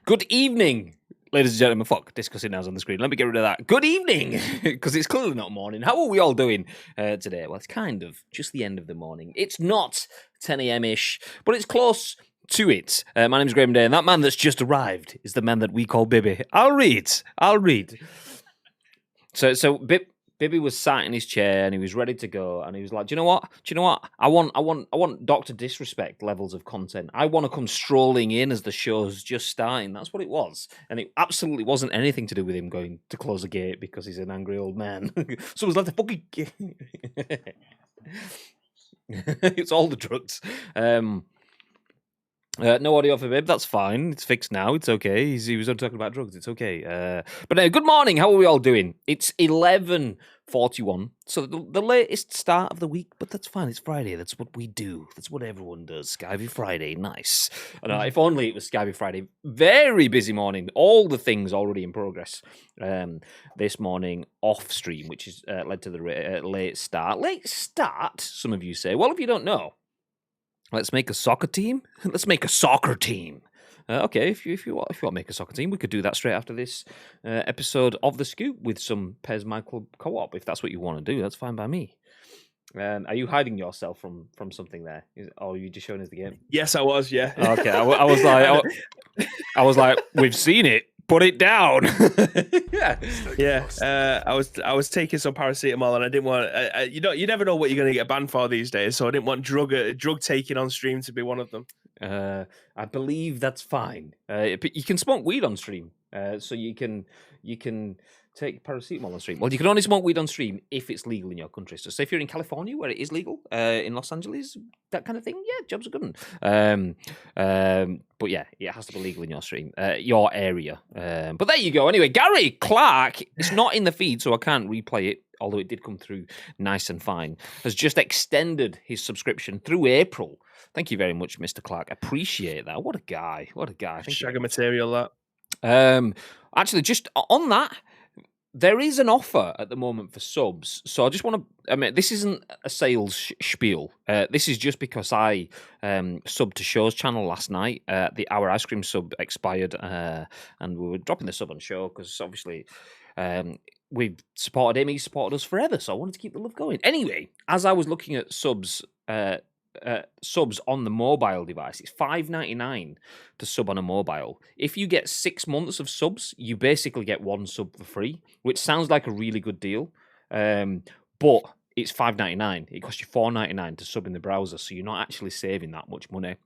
Good evening, ladies and gentlemen. Fuck, discussing now's on the screen. Let me get rid of that. Good evening, because it's clearly not morning. How are we all doing today? Well, it's kind of just the end of the morning. It's not 10 a.m.-ish, but it's close to it. My name's Graham Day, and that man that's just arrived is the man that we call Bibby. I'll read. So Bibby was sat in his chair and he was ready to go, and he was like, "Do you know what? I want Dr. Disrespect levels of content. I want to come strolling in as the show's just starting." That's what it was, and it absolutely wasn't anything to do with him going to close a gate because he's an angry old man. So it was like the fucking gate. It's all the drugs. No audio for Bib. That's fine. It's fixed now. It's okay. He was only talking about drugs. It's okay. But good morning. How are we all doing? It's 11:41. So the latest start of the week. But that's fine. It's Friday. That's what we do. That's what everyone does. Skyvy Friday. Nice. If only it was Skyvy Friday. Very busy morning. All the things already in progress. This morning off stream, which has led to the late start. Late start, some of you say. Well, if you don't know, let's make a soccer team. Let's make a soccer team. Okay, if you want to make a soccer team, we could do that straight after this episode of The Scoop with some Pez My Club Co-op. If that's what you want to do, that's fine by me. Are you hiding yourself from something there? Or are you just showing us the game? Yes, I was, yeah. Okay, I was like, we've seen it. Put it down. Yeah. I was taking some paracetamol, and I didn't want. You never know what you're going to get banned for these days, so I didn't want drug taking on stream to be one of them. I believe that's fine. You can smoke weed on stream, so you can take paracetamol on stream. Well, you can only smoke weed on stream if it's legal in your country. So, say if you're in California, where it is legal, in Los Angeles, that kind of thing, yeah, jobs are good. But yeah, it has to be legal in your stream, your area. But there you go. Anyway, Gary Clark, it's not in the feed, so I can't replay it, although it did come through nice and fine, has just extended his subscription through April. Thank you very much, Mr. Clark. Appreciate that. What a guy. Shagger material, that. Actually, just on that, there is an offer at the moment for subs. So I just want to, this isn't a sales spiel. This is just because I subbed to Show's channel last night. Our ice cream sub expired, and we were dropping the sub on Show because obviously we've supported him. He's supported us forever. So I wanted to keep the love going. Anyway, as I was looking at subs on the mobile device, it's $5.99 to sub on a mobile. If you get 6 months of subs, you basically get one sub for free, which sounds like a really good deal. But it's $5.99. It costs you $4.99 to sub in the browser, so you're not actually saving that much money.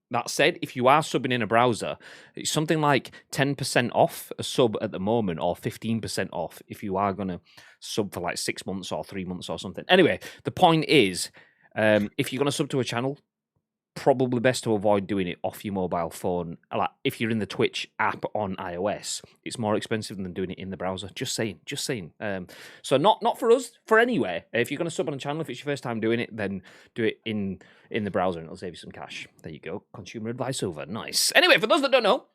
That said, if you are subbing in a browser, it's something like 10% off a sub at the moment, or 15% off if you are going to sub for like 6 months or 3 months or something. Anyway, the point is, if you're going to sub to a channel, probably best to avoid doing it off your mobile phone. Like if you're in the Twitch app on iOS, it's more expensive than doing it in the browser. Just saying. So not for us, for anywhere. If you're going to sub on a channel, if it's your first time doing it, then do it in the browser and it'll save you some cash. There you go. Consumer advice over. Nice. Anyway, for those that don't know,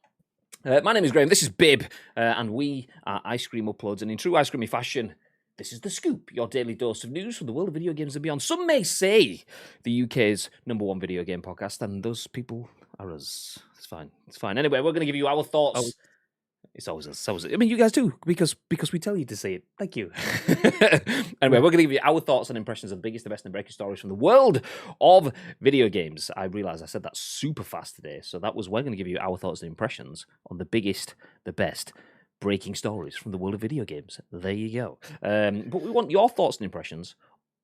my name is Graham. This is Bib, and we are Ice Cream Uploads. And in true ice creamy fashion, this is The Scoop, your daily dose of news from the world of video games and beyond. Some may say the UK's #1 video game podcast, and those people are us. It's fine. Anyway, we're going to give you our thoughts. It's always us. I mean, you guys too, because we tell you to say it. Thank you. Anyway, we're going to give you our thoughts and impressions of the biggest, the best, and breaking stories from the world of video games. I realised I said that super fast today, so we're going to give you our thoughts and impressions on the biggest, the best, breaking stories from the world of video games. There you go. But we want your thoughts and impressions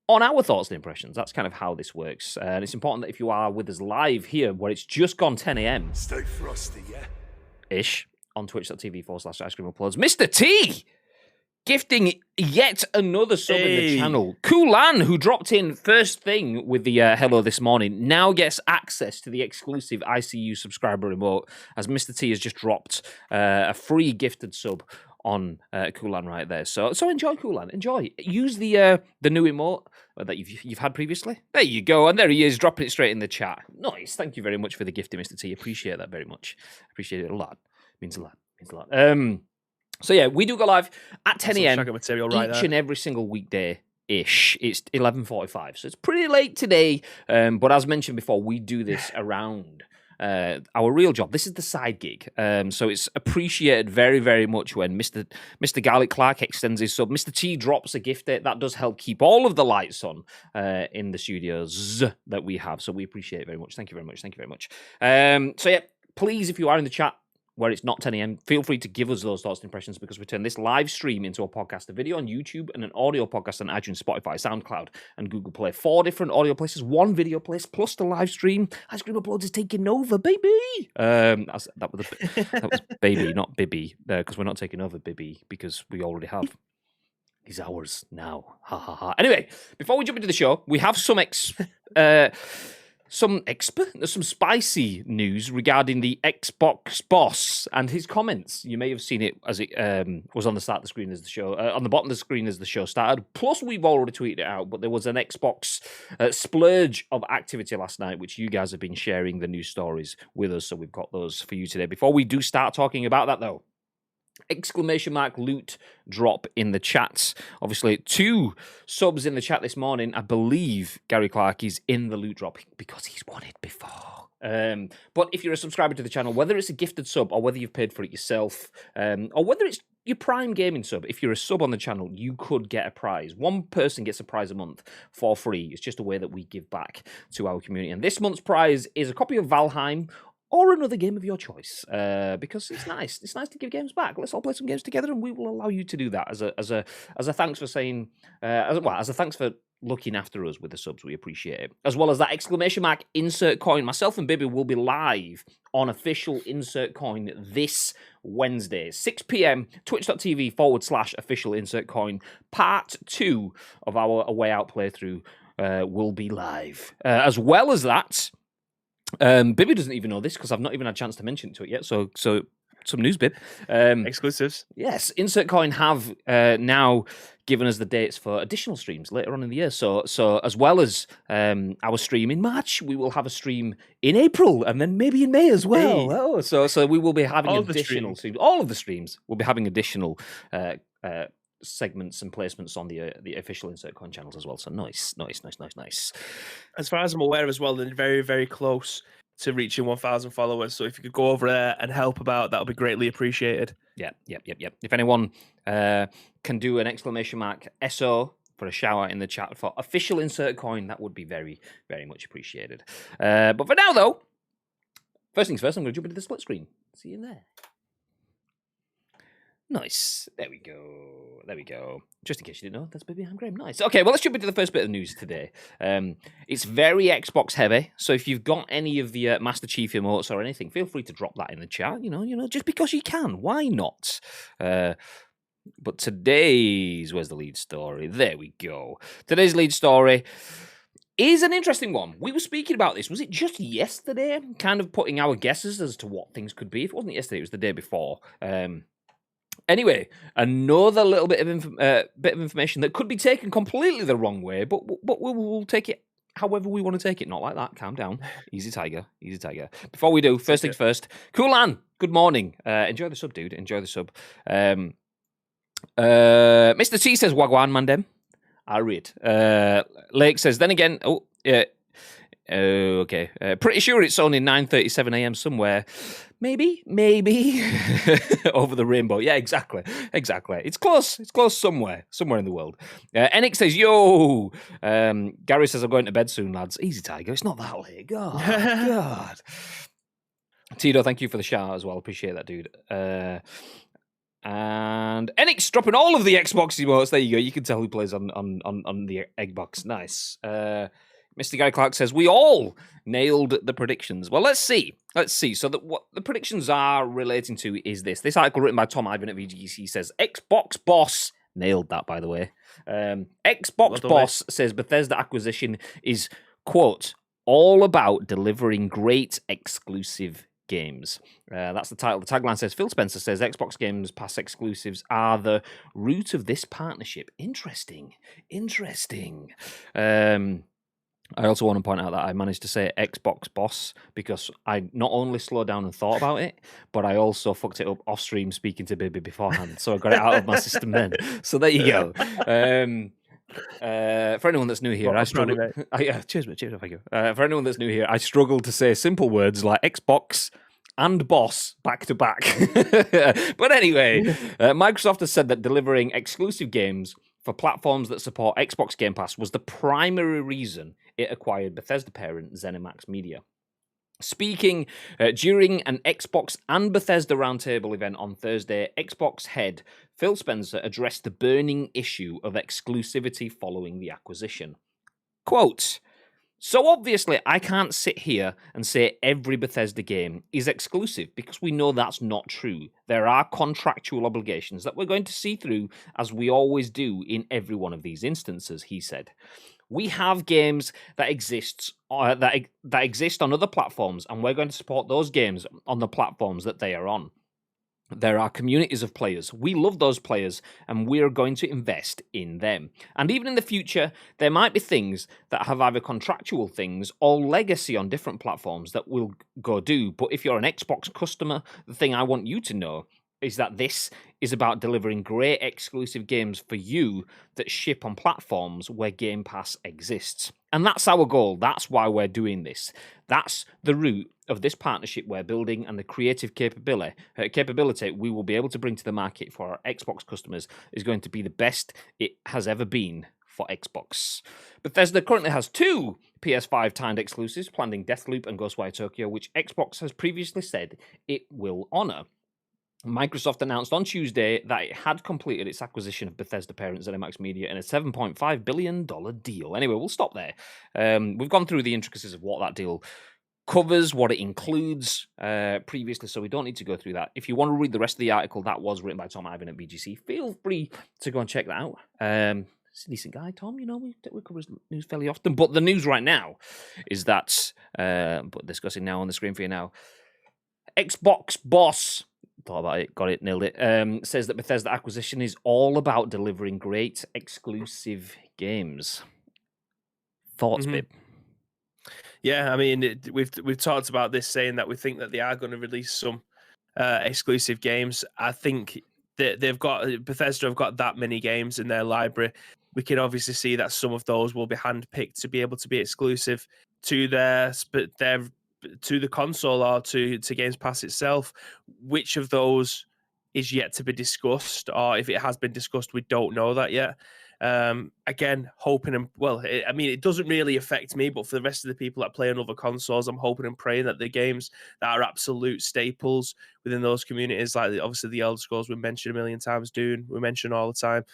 on our thoughts and impressions. That's kind of how this works. And it's important that if you are with us live here, where it's just gone 10 a.m. Stay frosty, yeah? Ish, on twitch.tv/Ice Cream Uploads. Mr. T gifting yet another sub in the channel. Kulan, who dropped in first thing with the hello this morning, now gets access to the exclusive ICU subscriber emote, as Mr. T has just dropped a free gifted sub on Kulan right there. So enjoy, Kulan. Enjoy. Use the new emote that you've had previously. There you go. And there he is, dropping it straight in the chat. Nice. Thank you very much for the gift, Mr. T. Appreciate that very much. Appreciate it a lot. Means a lot. So yeah, we do go live at 10 a.m. each and every single weekday-ish. It's 11:45, so it's pretty late today. But as mentioned before, we do this around our real job. This is the side gig. So it's appreciated very, very much when Mr. Gari Clark extends his sub. Mr. T drops a gift. That does help keep all of the lights on in the studios that we have. So we appreciate it very much. Thank you very much. Thank you very much. So yeah, please, if you are in the chat, where it's not 10 a.m., feel free to give us those thoughts and impressions, because we turn this live stream into a podcast, a video on YouTube, and an audio podcast on iTunes, Spotify, SoundCloud, and Google Play. 4 different audio places, 1 video place, plus the live stream. Ice Cream Uploads is taking over, baby! That was baby, not Bibby, because we're not taking over Bibby, because we already have. He's ours now. Ha ha ha. Anyway, before we jump into the show, we have some spicy news regarding the Xbox boss and his comments. You may have seen it as it was on the start of the screen as the show, on the bottom of the screen as the show started. Plus, we've already tweeted it out, but there was an Xbox splurge of activity last night, which you guys have been sharing the news stories with us, so we've got those for you today. Before we do start talking about that, though, exclamation mark loot drop in the chats. Obviously, 2 subs in the chat this morning. I believe Gari Clark is in the loot drop because he's won it before. But if you're a subscriber to the channel, whether it's a gifted sub or whether you've paid for it yourself, or whether it's your Prime Gaming sub, if you're a sub on the channel, you could get a prize. 1 person gets a prize a month for free. It's just a way that we give back to our community. And this month's prize is a copy of Valheim, or another game of your choice, because it's nice. It's nice to give games back. Let's all play some games together, and we will allow you to do that as a thanks for saying, as a thanks for looking after us with the subs. We appreciate it, as well as that exclamation mark insert coin. Myself and Bibby will be live on official insert coin this Wednesday, 6 p.m. Twitch.tv/official insert coin. Part 2 of our Away Out playthrough will be live, as well as that. Bibby doesn't even know this because I've not even had a chance to mention it to it yet. So some news, Bib. Exclusives. Yes, Insert Coin have now given us the dates for additional streams later on in the year. So as well as our stream in March, we will have a stream in April and then maybe in May as well. Hey. Oh, so we will be having additional streams. All of the streams will be having additional segments and placements on the official Insert Coin channels as well. So nice. As far as I'm aware as well, they're very, very close to reaching 1,000 followers. So if you could go over there and help about, that would be greatly appreciated. Yep. If anyone can do an exclamation mark SO for a shout out in the chat for official Insert Coin, that would be very, very much appreciated. But for now, though, first things first, I'm going to jump into the split screen. See you in there. Nice. There we go. Just in case you didn't know, that's Baby I'm Graham. Nice. Okay, well, let's jump into the first bit of news today. It's very Xbox heavy, so if you've got any of the Master Chief emotes or anything, feel free to drop that in the chat. You know, just because you can. Why not? But where's the lead story? There we go. Today's lead story is an interesting one. We were speaking about this. Was it just yesterday? Kind of putting our guesses as to what things could be. If it wasn't yesterday, it was the day before. Anyway, another little bit of information that could be taken completely the wrong way, but we'll take it however we want to take it. Not like that. Calm down. Easy tiger. Before we do, first things first. Coolan, good morning. Enjoy the sub, dude. Enjoy the sub. Mr. T says, Wagwan, Mandem. I read. Lake says, then again, okay. Pretty sure it's only 9:37 a.m. somewhere. Maybe over the rainbow. Yeah, exactly. It's close somewhere in the world. Enix says, yo. Gary says, I'm going to bed soon, lads. Easy, Tiger. It's not that late. God. Tito, thank you for the shout out as well. Appreciate that, dude. And Enix dropping all of the Xbox emotes. There you go. You can tell who plays on the Eggbox. Nice. Mr. Gary Clark says, we all nailed the predictions. Well, let's see. So what the predictions are relating to is this. This article written by Tom Ivan at VGC says, Xbox boss, nailed that, by the way. Xbox boss says Bethesda acquisition is, quote, all about delivering great exclusive games. That's the title. The tagline says, Phil Spencer says, Xbox Games Pass exclusives are the root of this partnership. Interesting. I also want to point out that I managed to say Xbox boss because I not only slowed down and thought about it, but I also fucked it up off stream speaking to Baby beforehand. So I got it out of my system then. So there you go. For anyone that's new here, Well, I I'm proud of struggle. you, Cheers, mate. Cheers, thank you. For anyone that's new here, I struggle to say simple words like Xbox and boss back to back. But anyway, mate. Microsoft has said that delivering exclusive games for platforms that support Xbox Game Pass was the primary reason it acquired Bethesda parent ZeniMax Media. Speaking during an Xbox and Bethesda roundtable event on Thursday, Xbox head Phil Spencer addressed the burning issue of exclusivity following the acquisition. Quote, so obviously I can't sit here and say every Bethesda game is exclusive because we know that's not true. There are contractual obligations that we're going to see through as we always do in every one of these instances, he said. We have games that exist on other platforms, and we're going to support those games on the platforms that they are on. There are communities of players. We love those players, and we're going to invest in them. And even in the future, there might be things that have either contractual things or legacy on different platforms that we'll go do. But if you're an Xbox customer, the thing I want you to know is that this is about delivering great exclusive games for you that ship on platforms where Game Pass exists. And that's our goal. That's why we're doing this. That's the root of this partnership we're building, and the creative capability we will be able to bring to the market for our Xbox customers is going to be the best it has ever been for Xbox. Bethesda currently has 2 PS5 timed exclusives, planning Deathloop and Ghostwire Tokyo, which Xbox has previously said it will honor. Microsoft announced on Tuesday that it had completed its acquisition of Bethesda parent ZeniMax Media in a $7.5 billion deal. Anyway, we'll stop there. We've gone through the intricacies of what that deal covers, what it includes previously, so we don't need to go through that. If you want to read the rest of the article, that was written by Tom Ivan at BGC. Feel free to go and check that out. He's a decent guy, Tom. You know, we cover his news fairly often. But the news right now is that, discussing now on the screen for you now, Xbox boss, thought about it, got it, nailed it, says that Bethesda acquisition is all about delivering great exclusive games. Thoughts, babe? Yeah, I mean, we've talked about this, saying that we think that they are going to release some exclusive games. I think that Bethesda have got that many games in their library. We can obviously see that some of those will be handpicked to be able to be exclusive to to the console or to Games Pass itself. Which of those is yet to be discussed, or if it has been discussed, we don't know that yet. Again, hoping and it doesn't really affect me, but for the rest of the people that play on other consoles, I'm hoping and praying that the games that are absolute staples within those communities, like obviously the Elder Scrolls we mentioned a million times, Dune we mention all the time,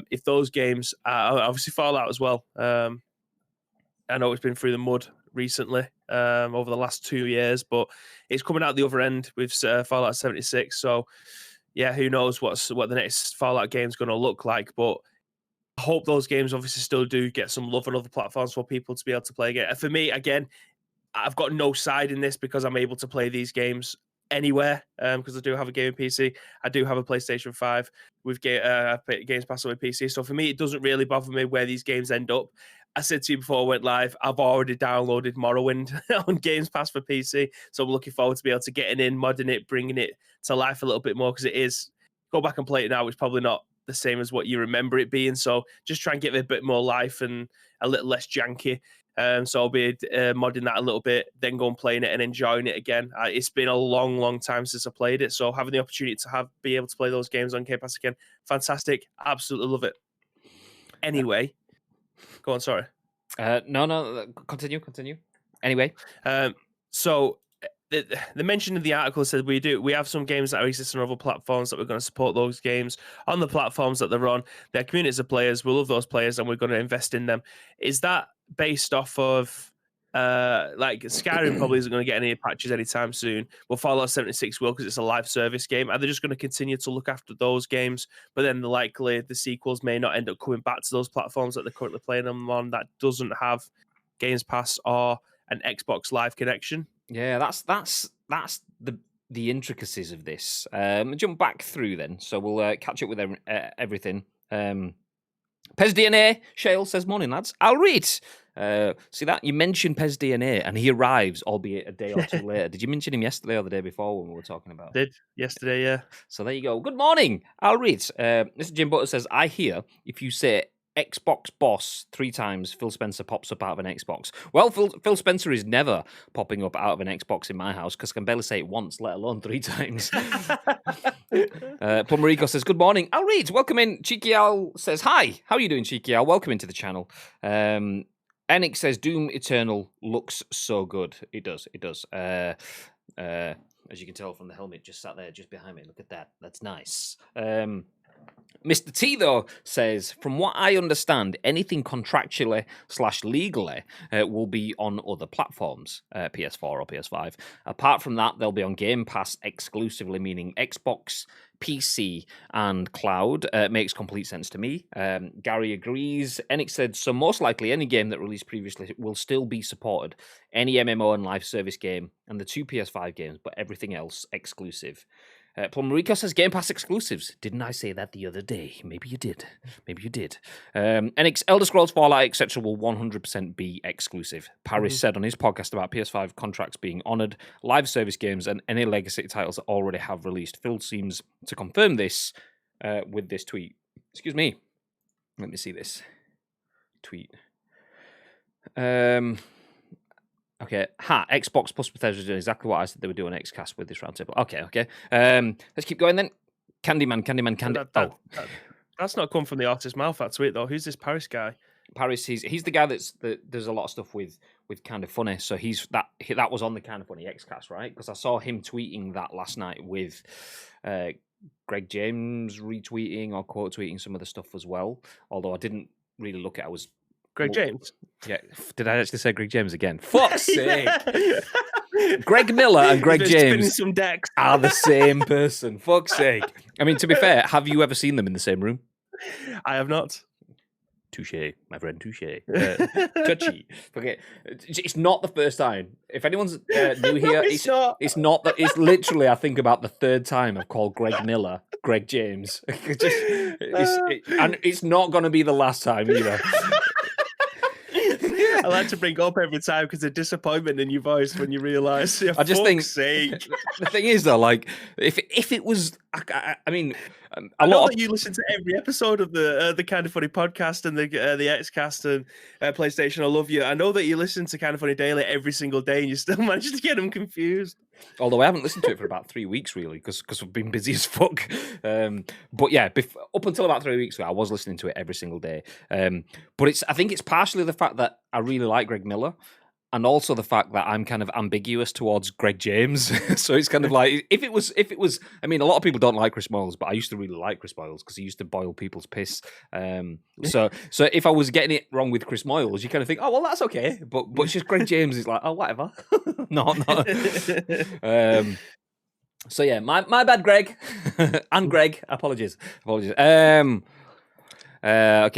if those games are obviously Fallout as well. I know it's been through the mud recently over the last 2 years, but it's coming out the other end with Fallout 76. So yeah, who knows what the next Fallout game is going to look like, but I hope those games obviously still do get some love on other platforms for people to be able to play again. For me, again, I've got no side in this because I'm able to play these games anywhere because I do have a gaming PC. I do have a PlayStation 5 with Games Pass on my PC. So for me, it doesn't really bother me where these games end up. I said to you before I went live, I've already downloaded Morrowind on Games Pass for PC. So I'm looking forward to be able to getting in, modding it, bringing it to life a little bit more, because it is, go back and play it now, it's probably not the same as what you remember it being. So just try and give it a bit more life and a little less janky. So I'll be modding that a little bit, then go and playing it and enjoying it again. It's been a long, long time since I played it. So having the opportunity to be able to play those games on Game Pass again, fantastic. Absolutely love it. Anyway, go on, sorry. No, continue. Anyway. So the mention of the article said we have some games that are existing on other platforms that we're going to support those games on the platforms that they're on. Their communities of players, we love those players and we're going to invest in them. Is that based off of like Skyrim probably isn't going to get any patches anytime soon, but Fallout 76 will, because it's a live service game? Are they just going to continue to look after those games, but then likely the sequels may not end up coming back to those platforms that they're currently playing them on that doesn't have Games Pass or an Xbox Live connection? Yeah, that's the intricacies of this. Jump back through then, so we'll catch up with everything. Pez DNA, Shale says, morning lads. I'll read. See that? You mentioned Pez DNA and he arrives, albeit a day or two later. Did you mention him yesterday or the day before when we were talking about? Did yesterday, yeah. So there you go. Good morning. I'll read. Mr. Jim Butter says, I hear if you say Xbox boss 3 times, Phil Spencer pops up out of an Xbox. Well, Phil Spencer is never popping up out of an Xbox in my house because I can barely say it once, let alone 3 times. Plumerico says, good morning. Al Reed, welcome in. Cheeky Al says, hi. How are you doing, Cheeky Al? Welcome into the channel. Enix says, Doom Eternal looks so good. It does. As you can tell from the helmet just sat there, just behind me. Look at that. That's nice. Mr. T, though, says, from what I understand, anything contractually/legally will be on other platforms, PS4 or PS5. Apart from that, they'll be on Game Pass exclusively, meaning Xbox, PC, and cloud. Makes complete sense to me. Gary agrees. Enix said, so most likely any game that released previously will still be supported. Any MMO and live service game, and the 2 PS5 games, but everything else exclusive. Plumerico says Game Pass exclusives. Didn't I say that the other day? Maybe you did. NX, Elder Scrolls, Fallout, etc. will 100% be exclusive. Paris said on his podcast about PS5 contracts being honoured, live service games, and any legacy titles that already have released. Phil seems to confirm this with this tweet. Excuse me. Let me see this tweet. Okay, Xbox plus Bethesda doing exactly what I said they were doing XCast with this roundtable. Okay. Let's keep going then. Candyman. That's not come from the artist's mouth, that tweet, though. Who's this Paris guy? Paris, he's the guy there's a lot of stuff with Kind of Funny. So that was on the Kind of Funny XCast, right? Because I saw him tweeting that last night with Greg James retweeting or quote tweeting some of the stuff as well. Although I didn't really look at it. I was Greg James? Yeah. Did I actually say Greg James again? Fuck's sake. Greg Miller and Greg James some decks. are the same person. Fuck's sake. I mean, to be fair, have you ever seen them in the same room? I have not. Touche, my friend, touche. Touchy. Okay. It's not the first time. If anyone's new here, it's not that. It's literally, I think, about the third time I've called Greg Miller Greg James. And it's not going to be the last time either. I like to bring up every time because the disappointment in your voice when you realise. I just think sake. The thing is though, like if it was, I mean, I know that you listen to every episode of the Kind of Funny podcast and the Xcast and PlayStation. I love you. I know that you listen to Kind of Funny Daily every single day, and you still manage to get them confused. Although I haven't listened to it for about 3 weeks, really, because we've been busy as fuck. But yeah, up until about 3 weeks ago, I was listening to it every single day. But I think it's partially the fact that I really like Greg Miller, and also the fact that I'm kind of ambiguous towards Greg James. So it's kind of like if it was. I mean, a lot of people don't like Chris Moyles, but I used to really like Chris Moyles because he used to boil people's piss. So if I was getting it wrong with Chris Moyles, you kind of think, oh well, that's okay. But it's just Greg James is like, oh whatever. No. So yeah, my bad, Greg. And Greg, apologies. Okay,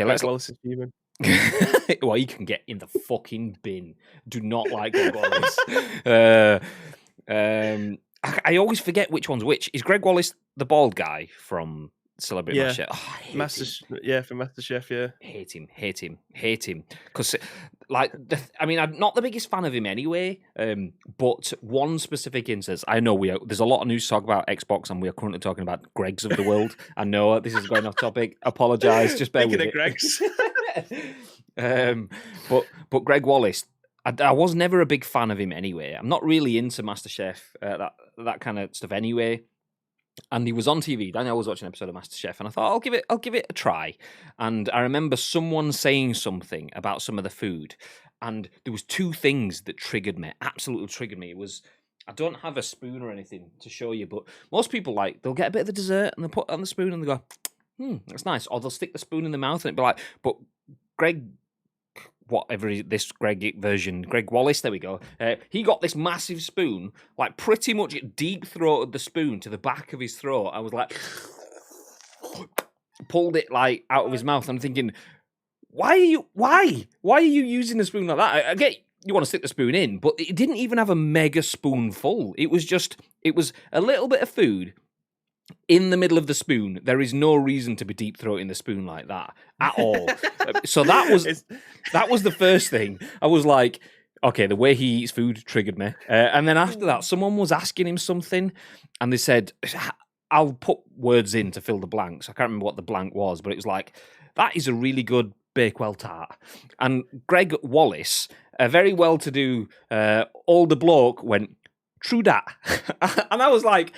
let's. Well, you can get in the fucking bin. Do not like Greg Wallace. I always forget which one's which. Is Greg Wallace the bald guy from Celebrity MasterChef? Oh, from MasterChef, yeah. Hate him. Because, like, I'm not the biggest fan of him anyway, but one specific instance, I know there's a lot of news to talk about Xbox, and we are currently talking about Gregs of the world. I know this is going off topic. Apologise, just bear with it. Gregs. But Greg Wallace, I was never a big fan of him anyway. I'm not really into MasterChef, that kind of stuff anyway. And he was on TV. Daniel was watching an episode of MasterChef, and I thought I'll give it a try. And I remember someone saying something about some of the food, and there was 2 things that absolutely triggered me. It was, I don't have a spoon or anything to show you, but most people they'll get a bit of the dessert and they'll put it on the spoon and they go, that's nice. Or they'll stick the spoon in the mouth and it'd be like, but Greg Wallace, there we go. He got this massive spoon, like pretty much deep throated the spoon to the back of his throat. I was like, pulled it like out of his mouth. I'm thinking, why are you using the spoon like that? I get you want to stick the spoon in, but it didn't even have a mega spoonful. It was a little bit of food in the middle of the spoon. There is no reason to be deep throating the spoon like that at all. So that was the first thing. I was like, okay, the way he eats food triggered me. And then after that, someone was asking him something, and they said, I'll put words in to fill the blanks. I can't remember what the blank was, but it was like, that is a really good Bakewell tart. And Greg Wallace, a very well-to-do older bloke, went, "True dat." And I was like,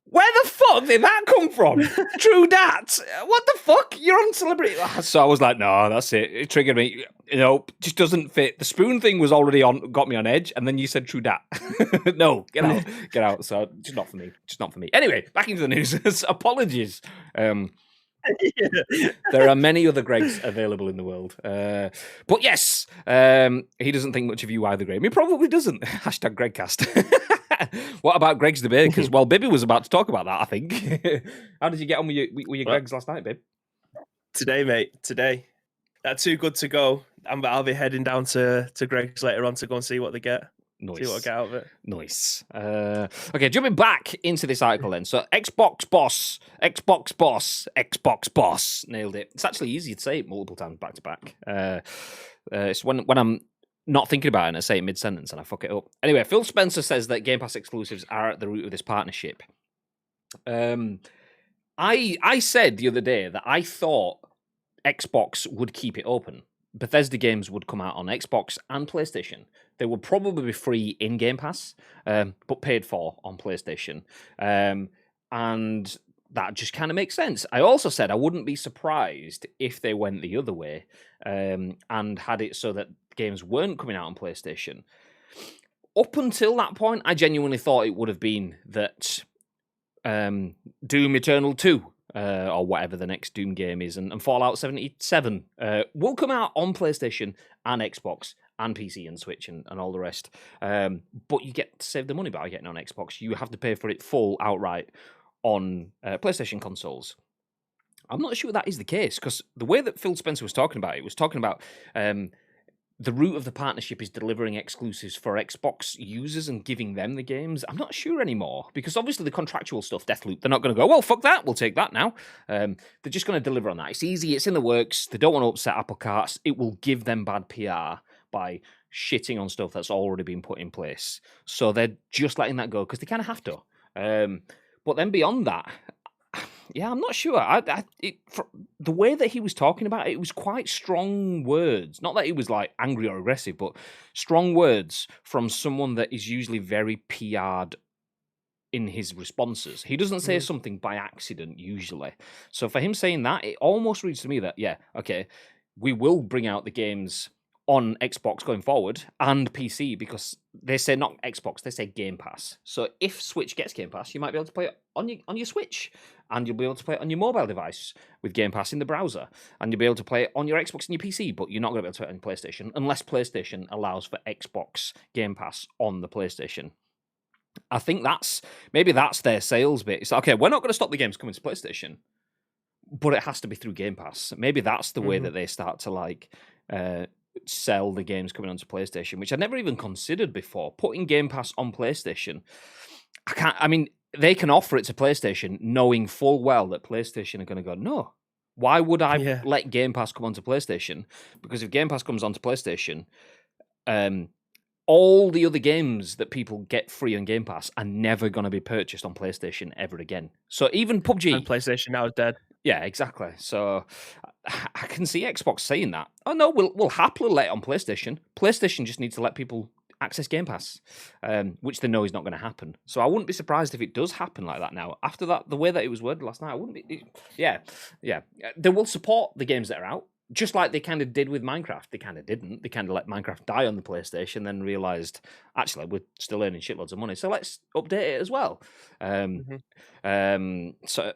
where the fuck did that come from? True dat. What the fuck? You're on Celebrity. So I was like, no, that's it. It triggered me. You know, just doesn't fit. The spoon thing was already on, got me on edge, and then you said true dat. No, get out, get out. So just not for me. Just not for me. Anyway, back into the news. Apologies. There are many other Gregs available in the world. But yes, he doesn't think much of you either, Graham. He probably doesn't. Hashtag Gregcast. What about Greg's debate? Because, well, Bibby was about to talk about that, I think. How did you get on with your Gregs last night, Bib? Today, mate. Today. That's too good to go. I'll be heading down to Greg's later on to go and see what they get. Nice. See what I get out of it. Nice. Okay, jumping back into this article then. So, Xbox boss. Nailed it. It's actually easy to say it multiple times back to back. It's when I'm not thinking about it and I say it mid-sentence and I fuck it up. Anyway, Phil Spencer says that Game Pass exclusives are at the root of this partnership. I said the other day that I thought Xbox would keep it open. Bethesda games would come out on Xbox and PlayStation. They would probably be free in Game Pass, but paid for on PlayStation. And that just kind of makes sense. I also said I wouldn't be surprised if they went the other way and had it so that games weren't coming out on PlayStation. Up until that point, I genuinely thought it would have been that Doom Eternal 2 or whatever the next Doom game is, and Fallout 77 will come out on PlayStation and Xbox and PC and Switch and all the rest. But you get to save the money by getting on Xbox. You have to pay for it full outright on PlayStation consoles. I'm not sure that is the case, because the way that Phil Spencer was talking about the root of the partnership is delivering exclusives for Xbox users and giving them the games. I'm not sure anymore, because obviously the contractual stuff, Deathloop, they're not going to go, well, fuck that, we'll take that now. They're just going to deliver on that. It's easy, it's in the works. They don't want to upset apple carts. It will give them bad PR by shitting on stuff that's already been put in place. So they're just letting that go because they kind of have to. But then beyond that, yeah, I'm not sure. The way that he was talking about it, it was quite strong words. Not that he was like angry or aggressive, but strong words from someone that is usually very PR'd in his responses. He doesn't say something by accident usually. So for him saying that, it almost reads to me that, yeah, okay, we will bring out the games on Xbox going forward and PC, because they say not Xbox, they say Game Pass. So if Switch gets Game Pass, you might be able to play it on your Switch, and you'll be able to play it on your mobile device with Game Pass in the browser, and you'll be able to play it on your Xbox and your PC, but you're not going to be able to play it on PlayStation unless PlayStation allows for Xbox Game Pass on the PlayStation. I think maybe that's their sales bit. It's like, okay, we're not going to stop the games coming to PlayStation, but it has to be through Game Pass. Maybe that's the way that they start to like sell the games coming onto PlayStation, which I never even considered before. Putting Game Pass on PlayStation, they can offer it to PlayStation knowing full well that PlayStation are going to go, no, why would I let Game Pass come onto PlayStation? Because if Game Pass comes onto PlayStation, all the other games that people get free on Game Pass are never going to be purchased on PlayStation ever again. So even PUBG... And PlayStation now is dead. Yeah, exactly. So I can see Xbox saying that. Oh no, we'll happily let it on PlayStation. PlayStation just needs to let people access Game Pass, which they know is not going to happen. So I wouldn't be surprised if it does happen like that now. After that, the way that it was worded last night, I wouldn't be... Yeah. They will support the games that are out, just like they kind of did with Minecraft. They kind of didn't. They kind of let Minecraft die on the PlayStation, then realised, actually, we're still earning shitloads of money, so let's update it as well. So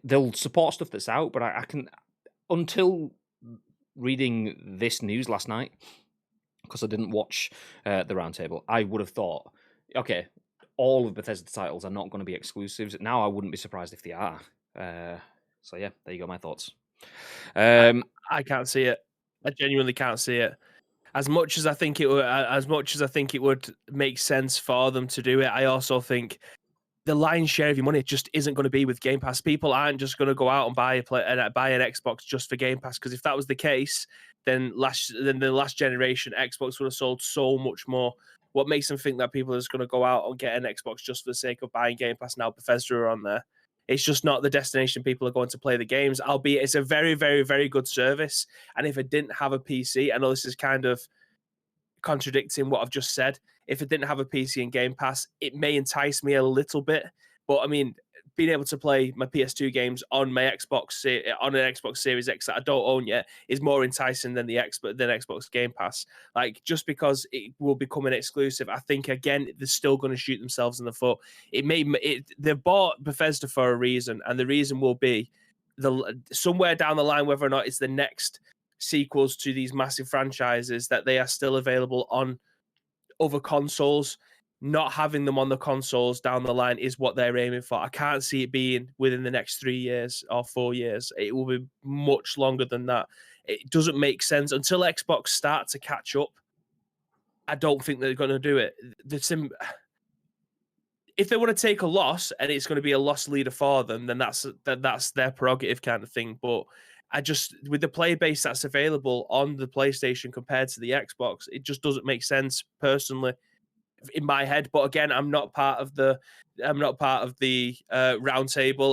they'll support stuff that's out, but I can... Until reading this news last night, because I didn't watch the roundtable, I would have thought, okay, all of Bethesda titles are not going to be exclusives. Now I wouldn't be surprised if they are. So yeah, there you go, my thoughts. I can't see it. I genuinely can't see it. As much as I think it would make sense for them to do it, I also think the lion's share of your money just isn't going to be with Game Pass. People aren't just going to go out and buy an Xbox just for Game Pass, because if that was the case, then the last generation Xbox would have sold so much more. What makes them think that people are just going to go out and get an Xbox just for the sake of buying Game Pass now Bethesda are on there It's just not the destination people are going to play the games, albeit it's a very, very, very good service. And if it didn't have a PC, I know this is kind of contradicting what I've just said. If it didn't have a PC and Game Pass, it may entice me a little bit. But I mean, being able to play my PS2 games on my on an Xbox Series X that I don't own yet is more enticing than Xbox Game Pass. Like, just because it will become an exclusive, I think again they're still going to shoot themselves in the foot. They bought Bethesda for a reason, and the reason will be somewhere down the line, whether or not it's the next sequels to these massive franchises, that they are still available on other consoles. Not having them on the consoles down the line is what they're aiming for. I can't see it being within the next 3 years or 4 years. It will be much longer than that. It doesn't make sense until Xbox start to catch up. I don't think they're going to do it. If they want to take a loss and it's going to be a loss leader for them, then that's their prerogative kind of thing. But with the player base that's available on the PlayStation compared to the Xbox, it just doesn't make sense personally in my head. But again, I'm not part of the roundtable.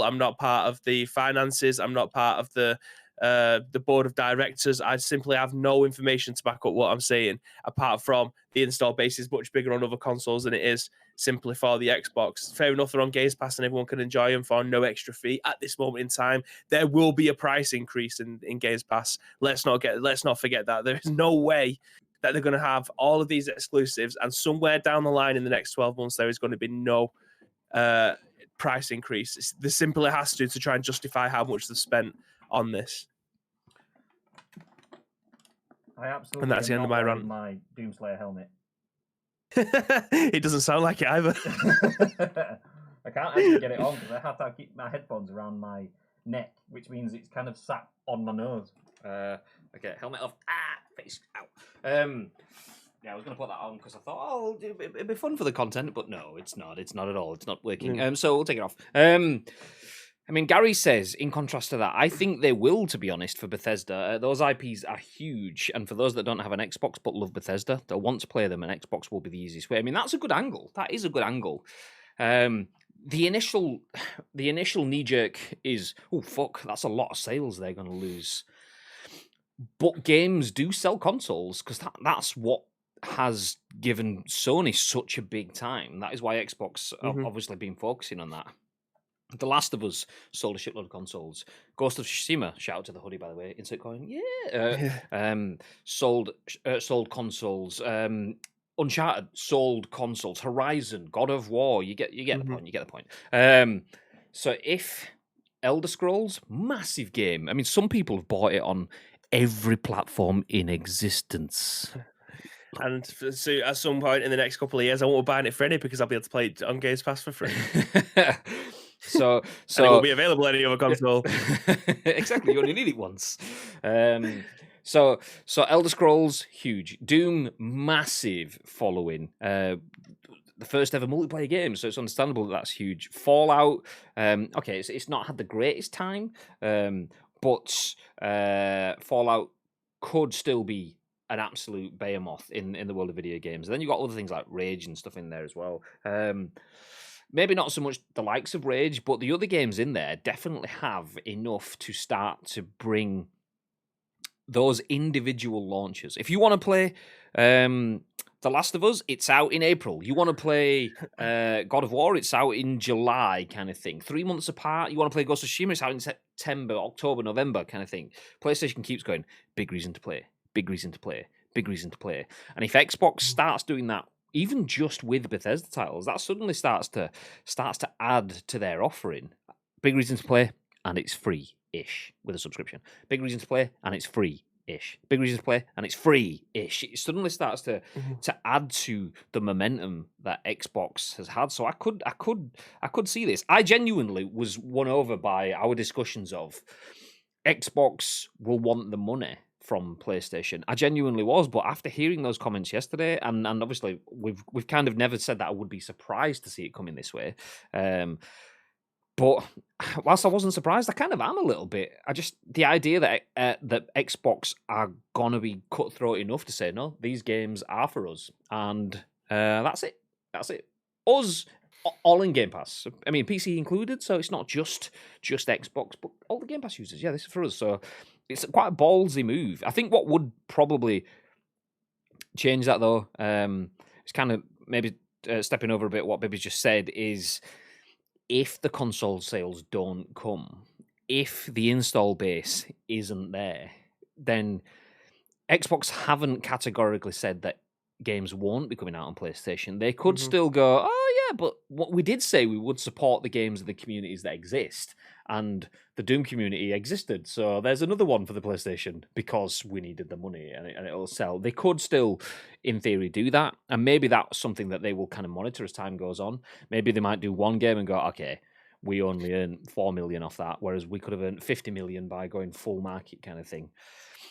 I'm not part of the finances. I'm not part of the board of directors. I simply have no information to back up what I'm saying, apart from the install base is much bigger on other consoles than it is simply for the Xbox. Fair enough, they're on Games Pass and everyone can enjoy them for no extra fee. At this moment in time, there will be a price increase in Games Pass. Let's not forget that. There is no way that they're going to have all of these exclusives, and somewhere down the line in the next 12 months, there is going to be no price increase. They simply has to try and justify how much they've spent on this. I absolutely and that's the end of my rant. My Doomslayer helmet. It doesn't sound like it either. I can't actually get it on because I have to keep my headphones around my neck, which means it's kind of sat on my nose. Okay, helmet off. Face out. Yeah, I was going to put that on because I thought, oh, it'd be fun for the content, but no, it's not. It's not at all. It's not working. So we'll take it off. I mean, Gary says, in contrast to that, I think they will, to be honest, for Bethesda. Those IPs are huge, and for those that don't have an Xbox but love Bethesda, they'll want to play them, and Xbox will be the easiest way. I mean, that's a good angle. That is a good angle. The initial knee-jerk is, oh, fuck, that's a lot of sales they're going to lose. But games do sell consoles, because that's what has given Sony such a big time. That is why Xbox have obviously been focusing on that. The Last of Us sold a shitload of consoles. Ghost of Tsushima, shout out to the hoodie, by the way. Insert coin, sold consoles. Uncharted sold consoles. Horizon, God of War. You get the point. You get the point. So if Elder Scrolls, massive game. I mean, some people have bought it on every platform in existence. And so at some point in the next couple of years, I won't be buying it for any because I'll be able to play it on Games Pass for free. So and it will be available on any other console. Exactly, you only need it once. So Elder Scrolls, huge. Doom, massive following. The first ever multiplayer game, so it's understandable that's huge. Fallout, okay, it's not had the greatest time, but Fallout could still be an absolute behemoth in the world of video games. And then you've got other things like Rage and stuff in there as well. Maybe not so much the likes of Rage, but the other games in there definitely have enough to start to bring those individual launches. If you want to play The Last of Us, it's out in April. You want to play God of War, it's out in July kind of thing. 3 months apart. You want to play Ghost of Tsushima, it's out in September, October, November kind of thing. PlayStation keeps going, big reason to play, big reason to play, big reason to play. And if Xbox starts doing that, even just with Bethesda titles, that suddenly starts to add to their offering. Big reason to play, and it's free-ish with a subscription. Big reason to play, and it's free-ish. Big reason to play, and it's free-ish. It suddenly starts to add to the momentum that Xbox has had. So I could see this. I genuinely was won over by our discussions of Xbox will want the money from PlayStation. I genuinely was, but after hearing those comments yesterday, and obviously we've kind of never said that I would be surprised to see it coming this way. But whilst I wasn't surprised, I kind of am a little bit. The idea that Xbox are gonna be cutthroat enough to say no, these games are for us, and that's it. That's it. Us all in Game Pass. I mean, PC included, so it's not just Xbox, but all the Game Pass users. Yeah, this is for us. So it's quite a ballsy move. I think what would probably change that, though, it's kind of maybe stepping over a bit what Bibby just said, is if the console sales don't come, if the install base isn't there, then Xbox haven't categorically said that games won't be coming out on PlayStation. They could still go, oh yeah, but what we did say we would support the games of the communities that exist, and the Doom community existed, so there's another one for the PlayStation because we needed the money and it'll sell. They could still, in theory, do that, and maybe that's something that they will kind of monitor as time goes on. Maybe they might do one game and go, okay, we only earned 4 million off that, whereas we could have earned 50 million by going full market kind of thing.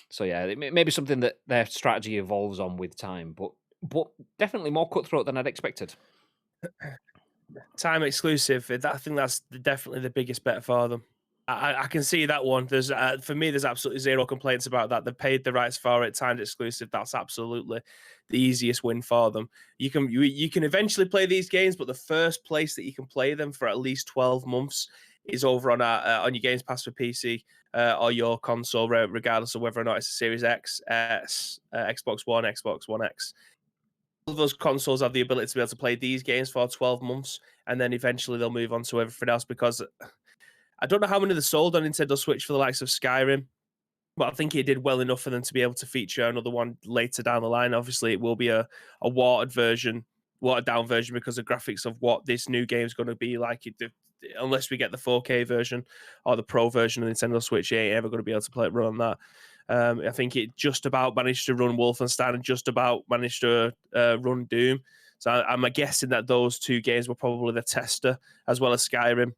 So yeah, it may be something that their strategy evolves on with time, but definitely more cutthroat than I'd expected. Time exclusive. I think that's definitely the biggest bet for them. I can see that one. There's for me, there's absolutely zero complaints about that. They've paid the rights for it, timed exclusive. That's absolutely the easiest win for them. You can eventually play these games, but the first place that you can play them for at least 12 months is over on your Games Pass for PC or your console, regardless of whether or not it's a Series X, Xbox One, Xbox One X. All of those consoles have the ability to be able to play these games for 12 months, and then eventually they'll move on to everything else, because I don't know how many they sold on Nintendo Switch for the likes of Skyrim, but I think it did well enough for them to be able to feature another one later down the line. Obviously, it will be a watered down version because of graphics of what this new game is going to be like. Unless we get the 4K version or the Pro version of Nintendo Switch, you ain't ever going to be able to run on that. I think it just about managed to run Wolfenstein and just about managed to run Doom. So I'm guessing that those two games were probably the tester, as well as Skyrim.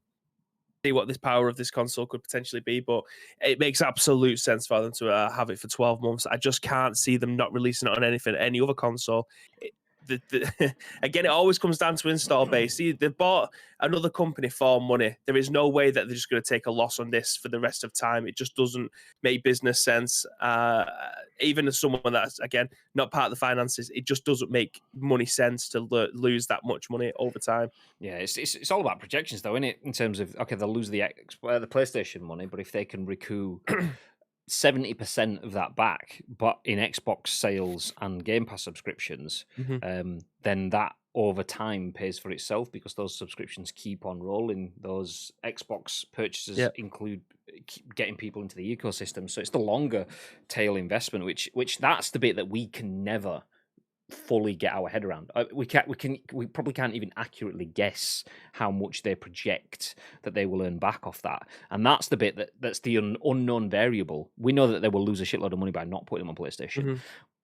See what this power of this console could potentially be, but it makes absolute sense for them to have it for 12 months. I just can't see them not releasing it on any other console. Again, it always comes down to install base. See, they bought another company for money. There is no way that they're just going to take a loss on this for the rest of time. It just doesn't make business sense. Even as someone that's, again, not part of the finances, it just doesn't make money sense to lose that much money over time. Yeah, it's all about projections, though, isn't it? In terms of, okay, they'll lose the PlayStation money, but if they can recoup 70% of that back, but in Xbox sales and Game Pass subscriptions, then that over time pays for itself, because those subscriptions keep on rolling. Those Xbox purchases include getting people into the ecosystem, so it's the longer tail investment, which that's the bit that we can never fully get our head around. We probably can't even accurately guess how much they project that they will earn back off that, and that's the bit that's the unknown variable. We know that they will lose a shitload of money by not putting them on PlayStation,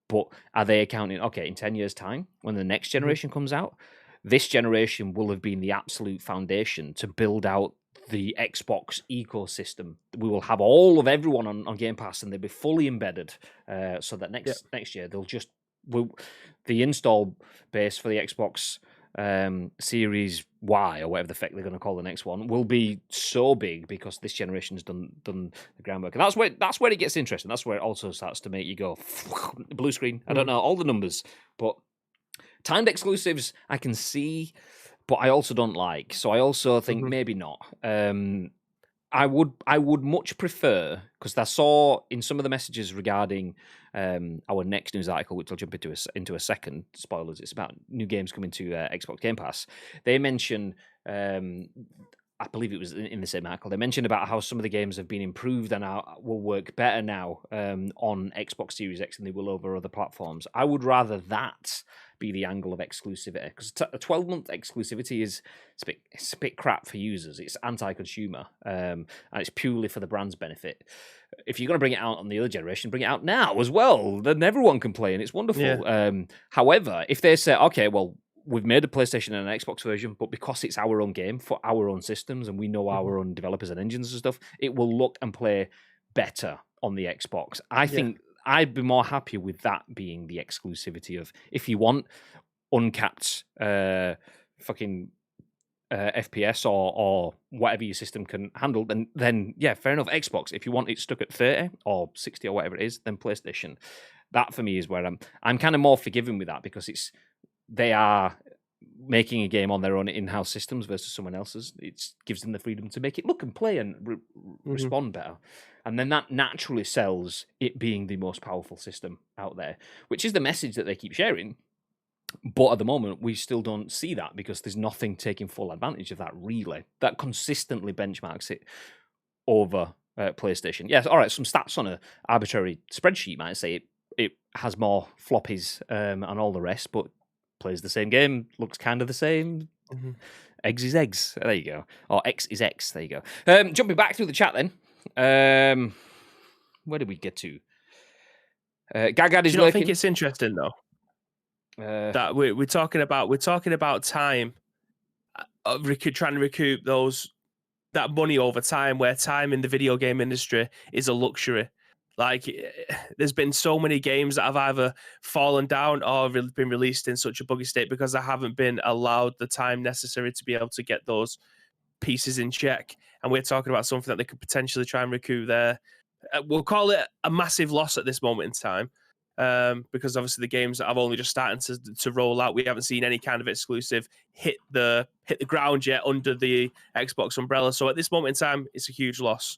but are they accounting, okay, in 10 years time when the next generation comes out, this generation will have been the absolute foundation to build out the Xbox ecosystem. We will have all of everyone on Game Pass, and they'll be fully embedded, so that next year they'll just the install base for the Xbox Series Y, or whatever the fuck they're going to call the next one, will be so big because this generation's done the groundwork, and that's where it gets interesting. That's where it also starts to make you go blue screen. I don't know all the numbers, but timed exclusives I can see, but I also don't like. So I also think maybe not. I would much prefer, because I saw in some of the messages regarding our next news article, which I'll jump into a second. Spoilers, it's about new games coming to Xbox Game Pass. They mention, I believe it was in the same article, they mentioned about how some of the games have been improved and will work better now on Xbox Series X than they will over other platforms. I would rather that be the angle of exclusivity, because a 12-month exclusivity is it's a bit crap for users. It's anti-consumer, and it's purely for the brand's benefit. If you're going to bring it out on the other generation, bring it out now as well. Then everyone can play, and it's wonderful. Yeah. However, if they say, okay, well, we've made a PlayStation and an Xbox version, but because it's our own game for our own systems, and we know our own developers and engines and stuff, it will look and play better on the Xbox. I think I'd be more happy with that being the exclusivity of, if you want uncapped fucking FPS or whatever your system can handle, then yeah, fair enough, Xbox. If you want it stuck at 30 or 60 or whatever it is, then PlayStation. That for me is where I'm kind of more forgiving with that, because they are making a game on their own in-house systems versus someone else's. It gives them the freedom to make it look and play and respond better. And then that naturally sells it being the most powerful system out there, which is the message that they keep sharing. But at the moment, we still don't see that because there's nothing taking full advantage of that relay that consistently benchmarks it over PlayStation. Yes, all right, some stats on an arbitrary spreadsheet might say it has more floppies and all the rest, but plays the same game, looks kind of the same. Eggs is eggs. There you go. Or X is X. There you go. Jumping back through the chat then. Where did we get to? Gagad is I lurking. think it's interesting though that we're talking about time, trying to recoup that money over time, where time in the video game industry is a luxury. Like, there's been so many games that have either fallen down or been released in such a buggy state because they haven't been allowed the time necessary to be able to get those pieces in check. And we're talking about something that they could potentially try and recoup there. We'll call it a massive loss at this moment in time, because obviously the games that have only just starting to roll out, we haven't seen any kind of exclusive hit the ground yet under the Xbox umbrella. So at this moment in time, it's a huge loss.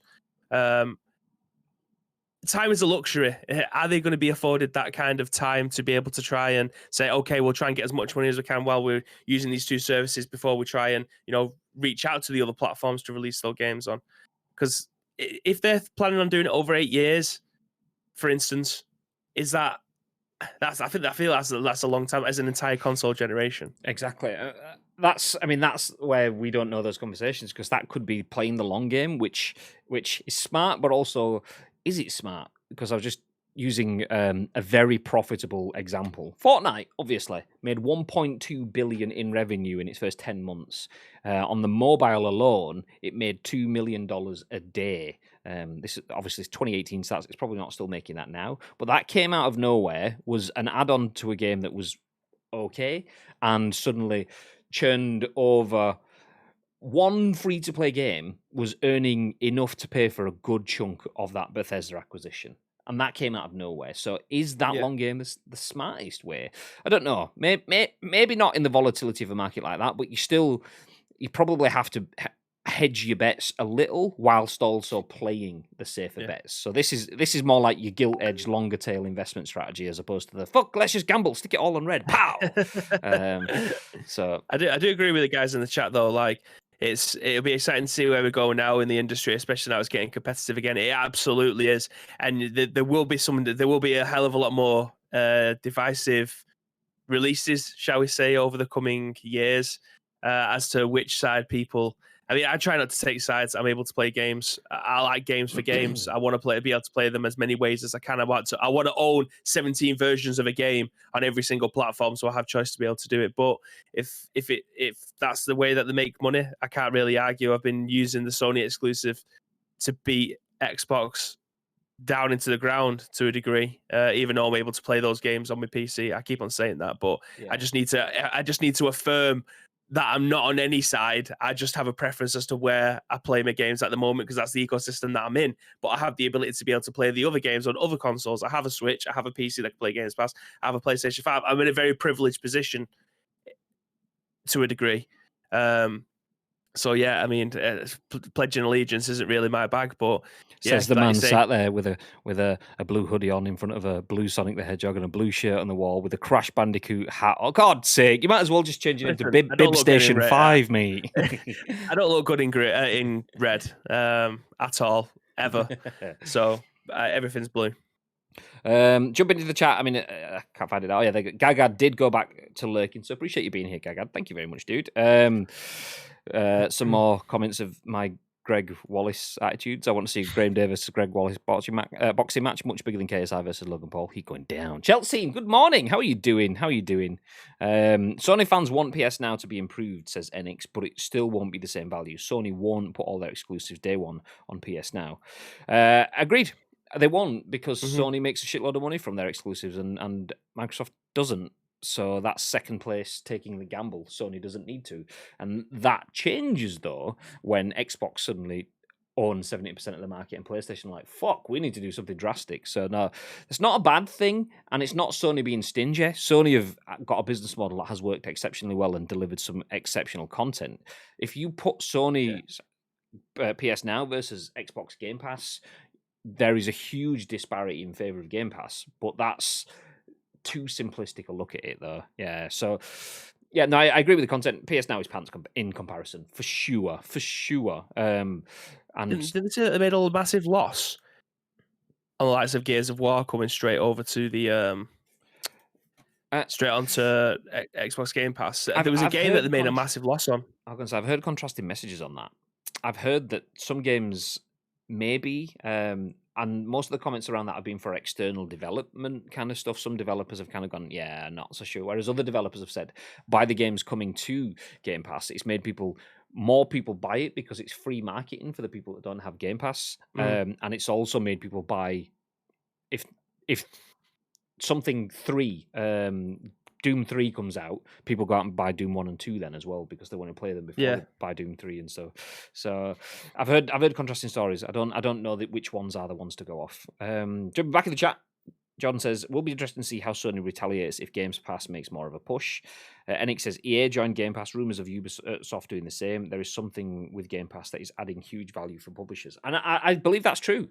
Time is a luxury. Are they going to be afforded that kind of time to be able to try and say, okay, we'll try and get as much money as we can while we're using these two services before we try and, reach out to the other platforms to release those games on? Because if they're planning on doing it over 8 years, for instance, I feel that's a long time as an entire console generation. Exactly. That's where we don't know those conversations, because that could be playing the long game, which is smart, but also, is it smart? Because I was just using a very profitable example. Fortnite, obviously, made 1.2 billion in revenue in its first 10 months. On the mobile alone, it made $2 million a day. This is obviously 2018 stats. It's probably not still making that now, but that came out of nowhere, was an add-on to a game that was okay, and suddenly churned over. One free-to-play game was earning enough to pay for a good chunk of that Bethesda acquisition, and that came out of nowhere. So is that long game the smartest way? I don't know. Maybe not in the volatility of a market like that, but you probably have to hedge your bets a little whilst also playing the safer bets. So this is more like your gilt-edged longer tail investment strategy, as opposed to the let's just gamble, stick it all on red, pow. So I do agree with the guys in the chat though. Like, it'll be exciting to see where we go now in the industry, especially now it's getting competitive again. It absolutely is, and there will be a hell of a lot more divisive releases, shall we say, over the coming years, as to which side people. I mean, I try not to take sides. I'm able to play games. I like games for games. I want to be able to play them as many ways as I can. I want to own 17 versions of a game on every single platform, so I have choice to be able to do it. But if that's the way that they make money, I can't really argue. I've been using the Sony exclusive to beat Xbox down into the ground to a degree, even though I'm able to play those games on my PC. I keep on saying that, but I just need to affirm that I'm not on any side. I just have a preference as to where I play my games at the moment, because that's the ecosystem that I'm in. But I have the ability to be able to play the other games on other consoles. I have a Switch, I have a PC that can play Games Pass, I have a PlayStation 5. I'm in a very privileged position to a degree. So yeah, I mean, pledging allegiance isn't really my bag, but says the man sat there with a blue hoodie on in front of a blue Sonic the Hedgehog and a blue shirt on the wall with a Crash Bandicoot hat. Oh, God's sake! You might as well just change it into Bib Station 5, mate. I don't look good in red at all, ever. So everything's blue. Jump into the chat. I mean, I can't find it out. Yeah, Gagad did go back to lurking, so appreciate you being here, Gagad. Thank you very much, dude. Some more comments of my Greg Wallace attitudes. I want to see Graham Davis, Greg Wallace boxing match, much bigger than KSI versus Logan Paul. He's going down. Chelsea, good morning. How are you doing? Sony fans want PS Now to be improved, says Enix, but it still won't be the same value. Sony won't put all their exclusives day one on PS Now. Agreed. They won't, because Sony makes a shitload of money from their exclusives and Microsoft doesn't. So that's second place taking the gamble. Sony doesn't need to. And that changes, though, when Xbox suddenly own 70% of the market, and PlayStation like, fuck, we need to do something drastic. So no, it's not a bad thing, and it's not Sony being stingy. Sony have got a business model that has worked exceptionally well and delivered some exceptional content. If you put Sony's PS Now versus Xbox Game Pass, there is a huge disparity in favor of Game Pass, but that's too simplistic a look at it, though. Yeah, so yeah, no, I agree with the content. PS Now is pants in comparison, for sure. And Didn't they made a massive loss on the likes of Gears of War coming straight over to the straight onto Xbox Game Pass? There was a game that they made a massive loss on. I was going to say, I've heard contrasting messages on that. I've heard that some games maybe, and most of the comments around that have been for external development kind of stuff. Some developers have kind of gone, yeah, not so sure. Whereas other developers have said, by the games coming to Game Pass, it's made more people buy it because it's free marketing for the people that don't have Game Pass. And it's also made people buy, if something 3, Doom 3 comes out, people go out and buy Doom 1 and 2 then as well, because they want to play them before they buy Doom 3 and so I've heard contrasting stories. I don't know which ones are the ones to go off. Jumping back in the chat, John says, will be interesting to see how Sony retaliates if Games Pass makes more of a push. Enix says, EA joined Game Pass, rumours of Ubisoft doing the same. There is something with Game Pass that is adding huge value for publishers. And I believe that's true.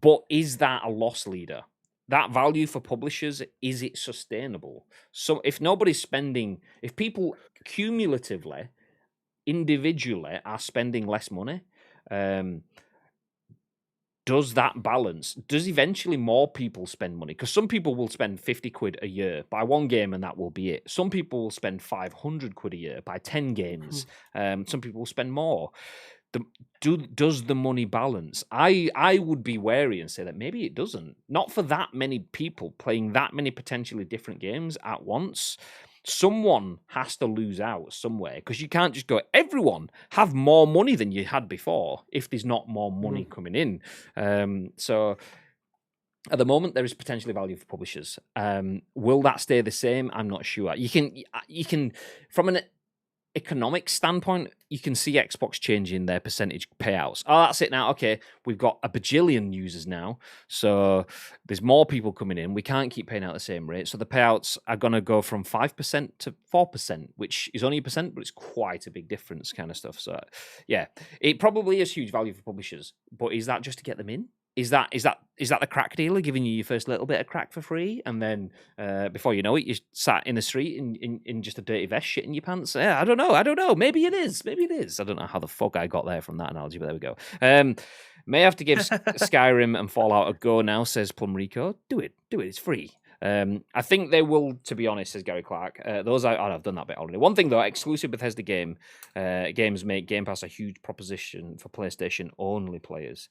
But is that a loss leader? That value for publishers, is it sustainable? So if nobody's spending, if people cumulatively, individually are spending less money, does that balance? Does eventually more people spend money? Because some people will spend 50 quid a year, buy one game and that will be it. Some people will spend 500 quid a year, buy 10 games. Some people will spend more. Does the money balance? I would be wary and say that maybe it doesn't. Not for that many people playing that many potentially different games at once. Someone has to lose out somewhere, because you can't just go, everyone have more money than you had before if there's not more money coming in. So at the moment, there is potentially value for publishers. Will that stay the same? I'm not sure. You can from an economic standpoint, you can see Xbox changing their percentage payouts. Oh, that's it now. Okay, we've got a bajillion users now, so there's more people coming in. We can't keep paying out the same rate, so the payouts are going to go from 5% to 4%, which is only a percent, but it's quite a big difference, kind of stuff. So, yeah, it probably is huge value for publishers, but is that just to get them in? Is that the crack dealer giving you your first little bit of crack for free, and then before you know it, you're sat in the street in just a dirty vest shitting your pants? Yeah, I don't know. Maybe it is. I don't know how the fuck I got there from that analogy, but there we go. May have to give Skyrim and Fallout a go now, says Plum Rico. Do it. It's free. I think they will, to be honest, says Gary Clark. I've done that bit already. One thing though, exclusive Bethesda games make Game Pass a huge proposition for PlayStation only players.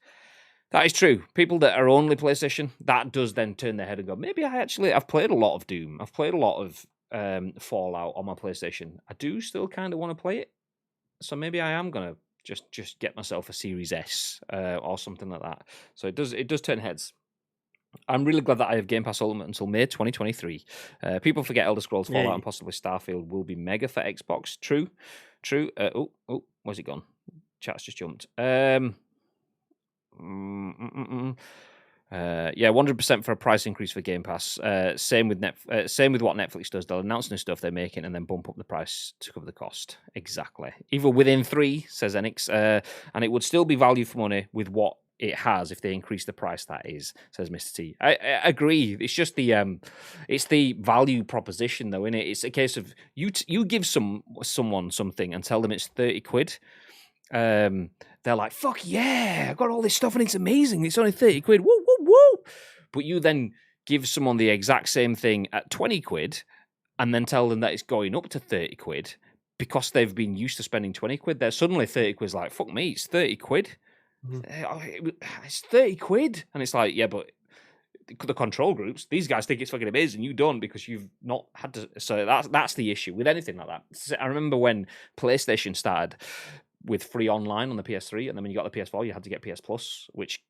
That is true. People that are only PlayStation, that does then turn their head and go, maybe I've played a lot of Doom. I've played a lot of Fallout on my PlayStation. I do still kind of want to play it. So maybe I am going to just get myself a Series S or something like that. So it does turn heads. I'm really glad that I have Game Pass Ultimate until May 2023. People forget Elder Scrolls, Fallout, and possibly Starfield will be mega for Xbox. True. Where's it gone? Chat's just jumped. 100% for a price increase for Game Pass. Same with what Netflix does. They'll announce new stuff they're making and then bump up the price to cover the cost. Exactly. Either within 3, says Enix, and it would still be value for money with what it has if they increase the price. That is, says Mr. T. I agree. It's just it's the value proposition though, isn't it? It's a case of you give someone something and tell them it's 30 quid. They're like, fuck yeah, I've got all this stuff and it's amazing. It's only 30 quid. Woo, woo, woo. But you then give someone the exact same thing at 20 quid and then tell them that it's going up to 30 quid because they've been used to spending 20 quid. They're suddenly 30 quid's like, fuck me, it's 30 quid. It's 30 quid. And it's like, yeah, but the control groups, these guys think it's fucking amazing. You don't, because you've not had to. So that's the issue with anything like that. I remember when PlayStation started with free online on the PS3, and then when you got the PS4, you had to get PS Plus, which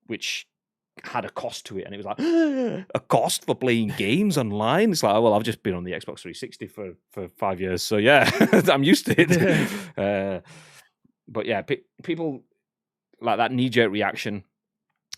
had a cost to it, and it was like a cost for playing games online. It's like, oh, well, I've just been on the Xbox 360 for 5 years, so yeah, I'm used to it. But yeah, people like that knee-jerk reaction.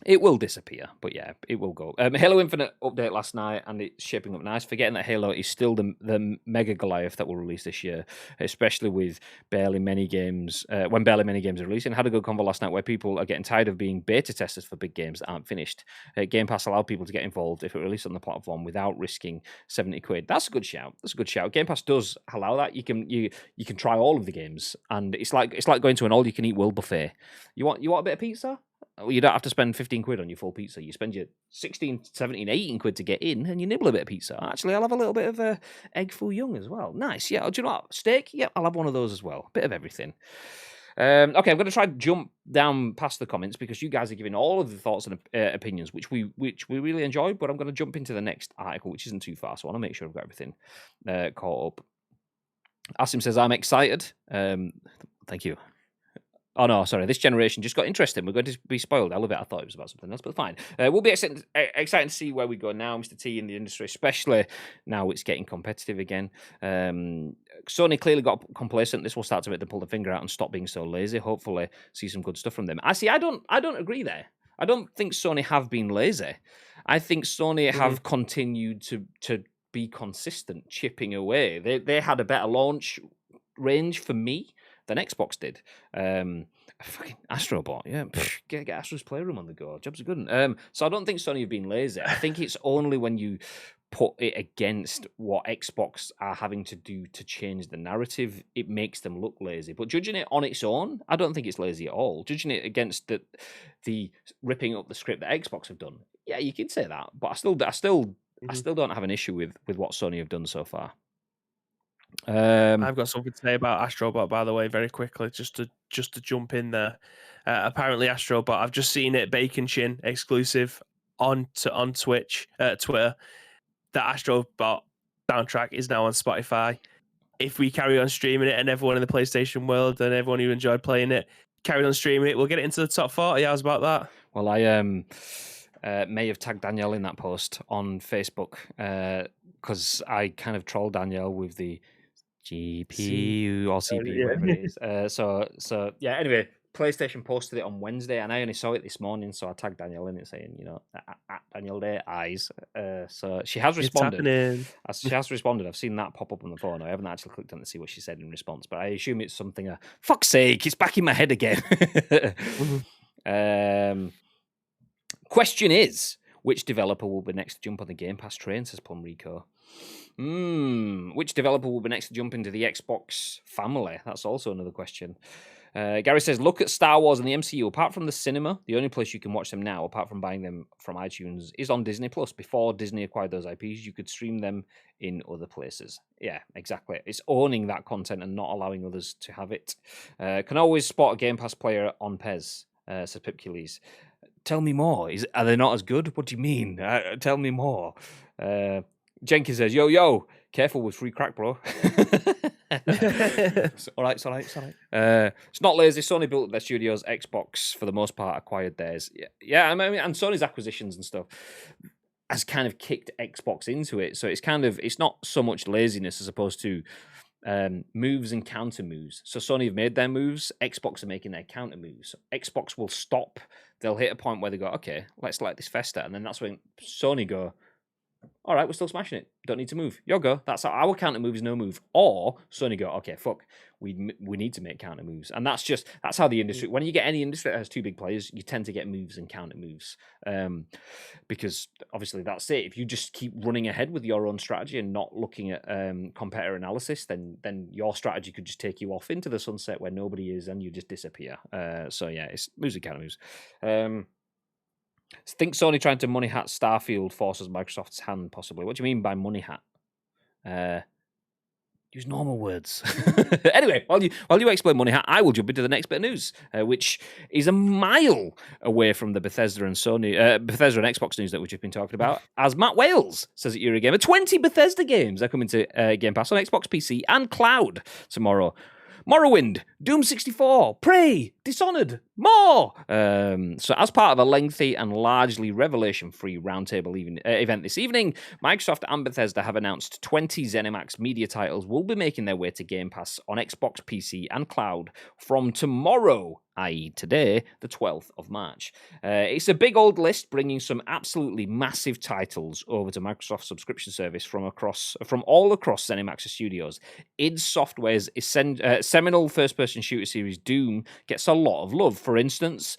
It will disappear, but yeah, it will go. Halo Infinite update last night, and it's shaping up nice. Forgetting that Halo is still the mega Goliath that will release this year, especially with barely many games. When barely many games are releasing, had a good convo last night where people are getting tired of being beta testers for big games that aren't finished. Game Pass allowed people to get involved if it released on the platform without risking £70. That's a good shout. Game Pass does allow that. You can try all of the games, and it's like going to an all-you-can-eat world buffet. You want a bit of pizza? Well, you don't have to spend £15 on your full pizza. You spend your 16, 17, 18 quid to get in, and you nibble a bit of pizza. Actually, I'll have a little bit of egg foo young as well. Nice. Yeah. Do you know what? Steak? Yeah, I'll have one of those as well. Bit of everything. Okay, I'm going to try to jump down past the comments because you guys are giving all of the thoughts and opinions, which we really enjoyed. But I'm going to jump into the next article, which isn't too far, so I want to make sure I've got everything caught up. Asim says, I'm excited. Thank you. Oh, no, sorry. This generation just got interesting. We're going to be spoiled. I love it. I thought it was about something else, but fine. We'll be excited to see where we go now, Mr. T, in the industry, especially now it's getting competitive again. Sony clearly got complacent. This will start to make them pull the finger out and stop being so lazy. Hopefully see some good stuff from them. I don't agree there. I don't think Sony have been lazy. I think Sony have continued to be consistent, chipping away. They had a better launch range for me than Xbox did. Fucking Astrobot, yeah. Get Astro's Playroom on the go. Jobs are good. So I don't think Sony have been lazy. I think it's only when you put it against what Xbox are having to do to change the narrative, it makes them look lazy. But judging it on its own, I don't think it's lazy at all. Judging it against the ripping up the script that Xbox have done, yeah, you can say that. But I still don't have an issue with what Sony have done so far. I've got something to say about Astrobot, by the way, very quickly, just to jump in there. Apparently, Astrobot, I've just seen it, Bacon Chin exclusive on Twitch, Twitter. The Astrobot soundtrack is now on Spotify. If we carry on streaming it, and everyone in the PlayStation world and everyone who enjoyed playing it carried on streaming it, we'll get it into the top 40. How's about that? Well, I may have tagged Danielle in that post on Facebook because I kind of trolled Danielle with the GPU or CPU, whatever it is. So yeah. Anyway, PlayStation posted it on Wednesday, and I only saw it this morning, so I tagged Danielle in it saying, at Danielle Day Eyes. So she has responded. She has responded. I've seen that pop up on the phone. I haven't actually clicked on to see what she said in response, but I assume it's something. Fuck's sake, it's back in my head again. Question is, which developer will be next to jump on the Game Pass train, says Plum Rico. Which developer will be next to jump into the Xbox family? That's also another question. Gary says, look at Star Wars and the MCU. Apart from the cinema, the only place you can watch them now, apart from buying them from iTunes, is on Disney+. Before Disney acquired those IPs, you could stream them in other places. Yeah, exactly. It's owning that content and not allowing others to have it. Can always spot a Game Pass player on PES, says Pipcules. Tell me more. Are they not as good? What do you mean? Tell me more. Jenkins says, yo, careful with free crack, bro. It's all right. It's not lazy. Sony built their studios. Xbox, for the most part, acquired theirs. Yeah. I mean, and Sony's acquisitions and stuff has kind of kicked Xbox into it. So it's not so much laziness as opposed to moves and counter moves. So Sony have made their moves. Xbox are making their counter moves. Xbox will stop. They'll hit a point where they go, okay, let's let this fester. And then that's when Sony go, all right, we're still smashing it. Don't need to move. You go. That's our counter move is no move. Or Sony go, okay, fuck, we need to make counter moves, and that's how the industry. When you get any industry that has two big players, you tend to get moves and counter moves, because obviously that's it. If you just keep running ahead with your own strategy and not looking at competitor analysis, then your strategy could just take you off into the sunset where nobody is, and you just disappear. So yeah, it's moves and counter moves. Think Sony trying to money hat Starfield forces Microsoft's hand, possibly. What do you mean by money hat? Use normal words. Anyway, while you explain money hat, I will jump into the next bit of news, which is a mile away from the Bethesda and Xbox news that we've just been talking about. As Matt Wales says at Eurogamer, 20 Bethesda games are coming to Game Pass on Xbox, PC, and cloud tomorrow. Morrowind, Doom 64, Prey, Dishonored, more. So, as part of a lengthy and largely revelation-free roundtable event this evening, Microsoft and Bethesda have announced 20 ZeniMax media titles will be making their way to Game Pass on Xbox, PC, and cloud from tomorrow, i.e. today, the 12th of March. It's a big old list, bringing some absolutely massive titles over to Microsoft's subscription service from all across ZeniMax Studios. id Software's seminal first-person shooter series Doom gets a lot of love. For instance,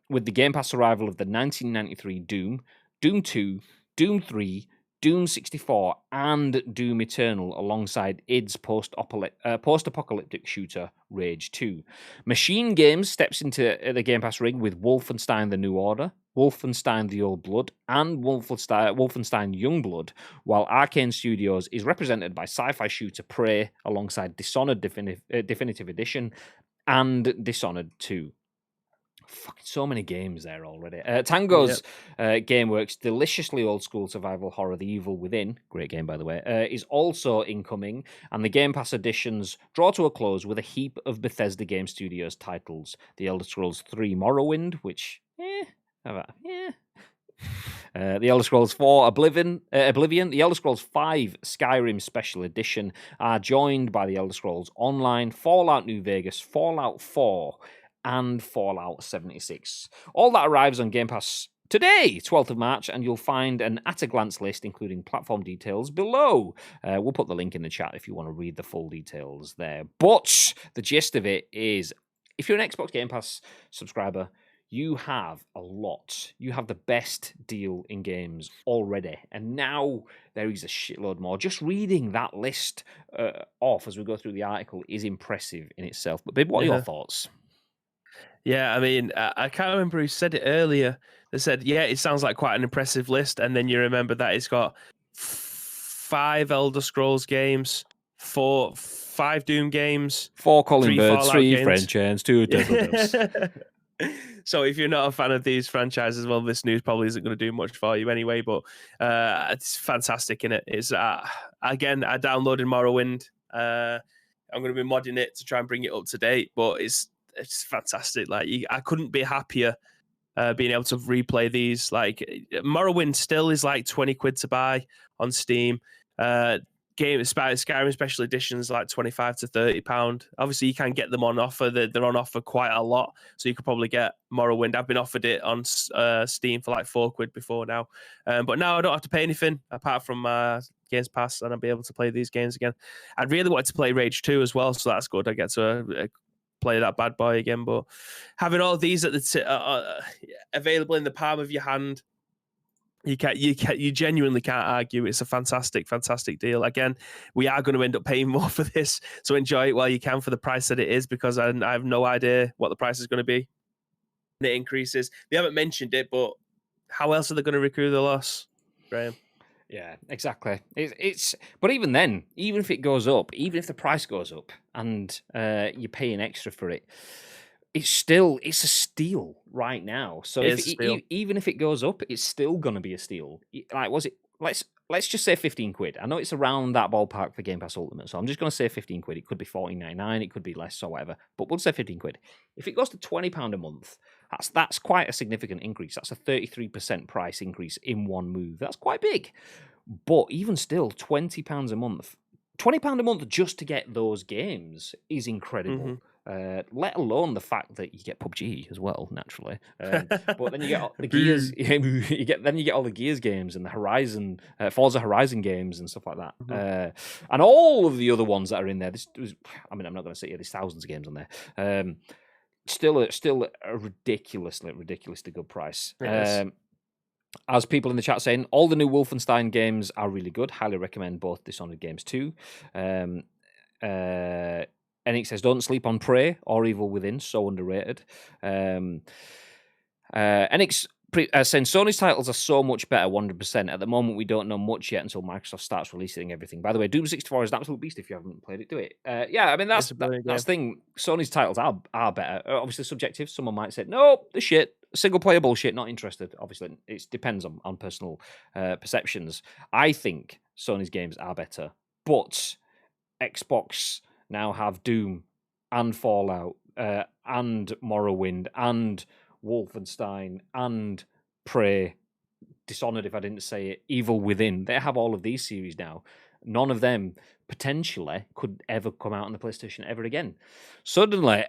with the Game Pass arrival of the 1993 Doom, Doom 2, Doom 3, Doom 64, and Doom Eternal, alongside id's post-apocalyptic shooter Rage 2. Machine Games steps into the Game Pass ring with Wolfenstein: The New Order, Wolfenstein: The Old Blood, and Wolfenstein: Youngblood, while Arcane Studios is represented by sci-fi shooter Prey, alongside Dishonored Definitive Edition and Dishonored 2. Fucking so many games there already. Tango's GameWorks deliciously old school survival horror The Evil Within, great game by the way, is also incoming, and the Game Pass editions draw to a close with a heap of Bethesda Game Studios titles. The Elder Scrolls 3 Morrowind, which, The Elder Scrolls 4 Oblivion, The Elder Scrolls 5 Skyrim Special Edition are joined by The Elder Scrolls Online, Fallout New Vegas, Fallout 4, and Fallout 76. All that arrives on Game Pass today, 12th of March, and you'll find an at-a-glance list, including platform details, below. We'll put the link in the chat if you want to read the full details there. But the gist of it is, if you're an Xbox Game Pass subscriber, you have a lot. You have the best deal in games already. And now there is a shitload more. Just reading that list off as we go through the article is impressive in itself. But, Bib, what are your thoughts? Yeah, I mean, I can't remember who said it earlier. They said, yeah, it sounds like quite an impressive list. And then you remember that it's got 5 Elder Scrolls games, 5 Doom games, 4 Calling Birds, Fallout 3 games. French Ends, 2 Turtles. So if you're not a fan of these franchises, well, this news probably isn't going to do much for you anyway. But it's fantastic, innit? It's again, I downloaded Morrowind. I'm going to be modding it to try and bring it up to date. But it's fantastic. Like I couldn't be happier being able to replay these. Like Morrowind still is like 20 quid to buy on Steam. Skyrim Special Editions like 25 to 30 pound. Obviously, you can get them on offer. They're on offer quite a lot, so you could probably get Morrowind. I've been offered it on Steam for like 4 quid before now, but now I don't have to pay anything apart from Games Pass, and I'll be able to play these games again. I'd really wanted to play Rage 2 as well, so that's good. I get to play that bad boy again. But having all these at the available in the palm of your hand. You genuinely can't argue. It's a fantastic deal. Again, we are going to end up paying more for this, so enjoy it while you can for the price that it is, because I have no idea what the price is going to be. It increases. They haven't mentioned it, but how else are they going to recoup the loss, Graham? Yeah, exactly. But even then, even if it goes up, even if the price goes up, and you're paying extra for it, it's a steal right now. So even if it goes up, it's still going to be a steal. Like, let's just say 15 quid. I know it's around that ballpark for Game Pass Ultimate, so I'm just going to say 15 quid. It could be 14.99, it could be less or whatever, but we'll say 15 quid. If it goes to £20 a month, that's quite a significant increase. That's a 33% price increase in one move. That's quite big. But even still, £20 a month. £20 a month just to get those games is incredible. Mm-hmm. Let alone the fact that you get PUBG as well, naturally. But then you get the Gears. You get all the Gears games and the Forza Horizon games and stuff like that, and all of the other ones that are in there. I'm not going to say there's thousands of games on there. Still a ridiculously good price. As people in the chat saying, all the new Wolfenstein games are really good. Highly recommend both Dishonored games too. Enix says, don't sleep on Prey or Evil Within, so underrated. Enix saying, Sony's titles are so much better, 100%. At the moment, we don't know much yet until Microsoft starts releasing everything. By the way, Doom 64 is an absolute beast if you haven't played it. Do it. Yeah, I mean, that's the thing. Sony's titles are better. Obviously subjective. Someone might say, no, the shit. Single player bullshit, not interested. Obviously, it depends on personal perceptions. I think Sony's games are better, but Xbox now have Doom and Fallout and Morrowind and Wolfenstein and Prey, Dishonored, if I didn't say it, Evil Within. They have all of these series now. None of them potentially could ever come out on the PlayStation ever again. Suddenly,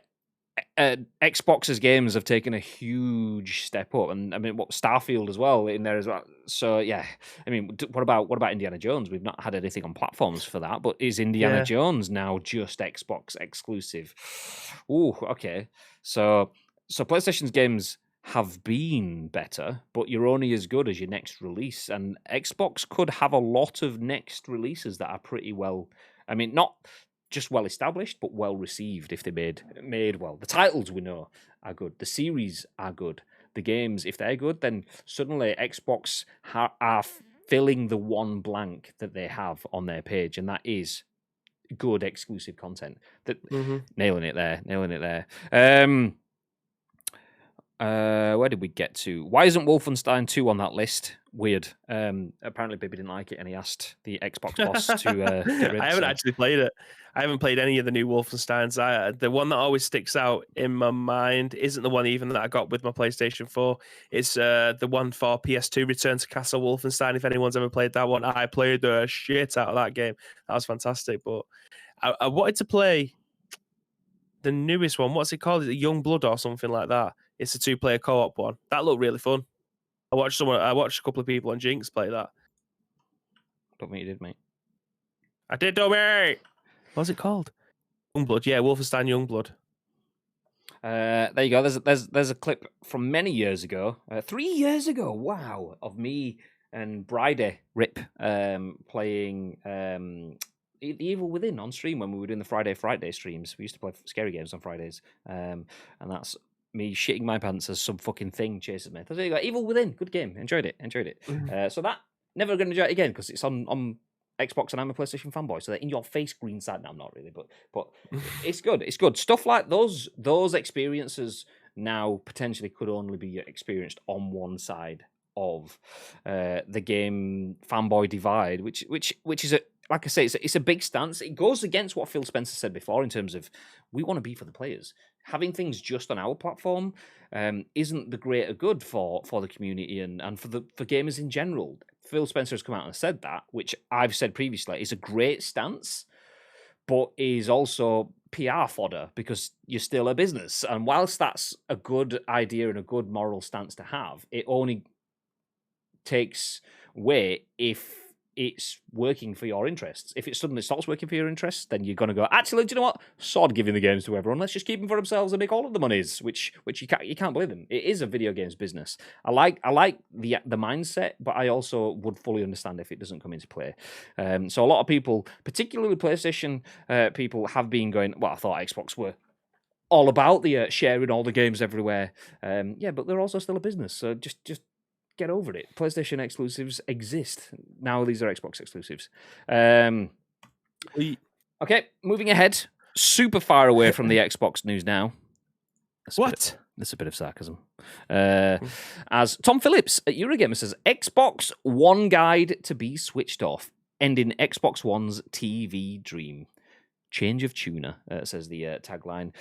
Xbox's games have taken a huge step up, and I mean, what Starfield as well in there as well. So yeah, I mean, what about Indiana Jones? We've not had anything on platforms for that, but is Indiana Jones now just Xbox exclusive? Oh, okay. So PlayStation's games have been better, but you're only as good as your next release, and Xbox could have a lot of next releases that are pretty well. I mean, not just well established, but well received if they made well. The titles we know are good. The series are good. The games, if they're good, then suddenly Xbox are filling the one blank that they have on their page, and that is good exclusive content. That nailing it there. Where did we get to? Why isn't Wolfenstein 2 on that list? Weird. Apparently, Bibby didn't like it, and he asked the Xbox boss to get rid. I haven't actually played it. I haven't played any of the new Wolfensteins. The one that always sticks out in my mind isn't the one even that I got with my PlayStation 4. It's the one for PS2, Return to Castle Wolfenstein. If anyone's ever played that one, I played the shit out of that game. That was fantastic. But I wanted to play the newest one. What's it called? Is it Young Blood or something like that? It's a 2-player co-op one. That looked really fun. I watched a couple of people on Jinx play that. Don't think you did, mate. I did, don't mate. What's it called? Youngblood, yeah, Wolfenstein Youngblood. There you go. There's a clip from many years ago, 3 years ago. Wow, of me and Bridie Rip playing The Evil Within on stream when we were doing the Friday streams. We used to play scary games on Fridays, and that's me shitting my pants as some fucking thing chases me. So there you go. Evil Within, good game. Enjoyed it. So that never going to enjoy it again because it's on Xbox and I'm a PlayStation fanboy. So they're in your face green side. No, I'm not really, but it's good. It's good. Stuff like those experiences now potentially could only be experienced on one side of the game fanboy divide, which is a, like I say, it's a big stance. It goes against what Phil Spencer said before in terms of we want to be for the players. Having things just on our platform isn't the greater good for the community and for gamers in general. Phil Spencer has come out and said that, which I've said previously is a great stance, but is also PR fodder because you're still a business. And whilst that's a good idea and a good moral stance to have, it only takes weight if it's working for your interests. If it suddenly stops working for your interests, then you're going to go, actually, do you know what? Sod giving the games to everyone. Let's just keep them for themselves and make all of the monies, which you can't believe them. It is a video games business. I like the mindset, but I also would fully understand if it doesn't come into play. So a lot of people, particularly PlayStation people, have been going, well, I thought Xbox were all about the sharing all the games everywhere. Yeah, but they're also still a business. So just get over it. PlayStation exclusives exist. Now these are Xbox exclusives. Okay, moving ahead. Super far away from the Xbox news now. That's a bit of sarcasm. As Tom Phillips at Eurogamer says, Xbox OneGuide to be switched off, ending Xbox One's TV dream. Change of tuner, says the tagline.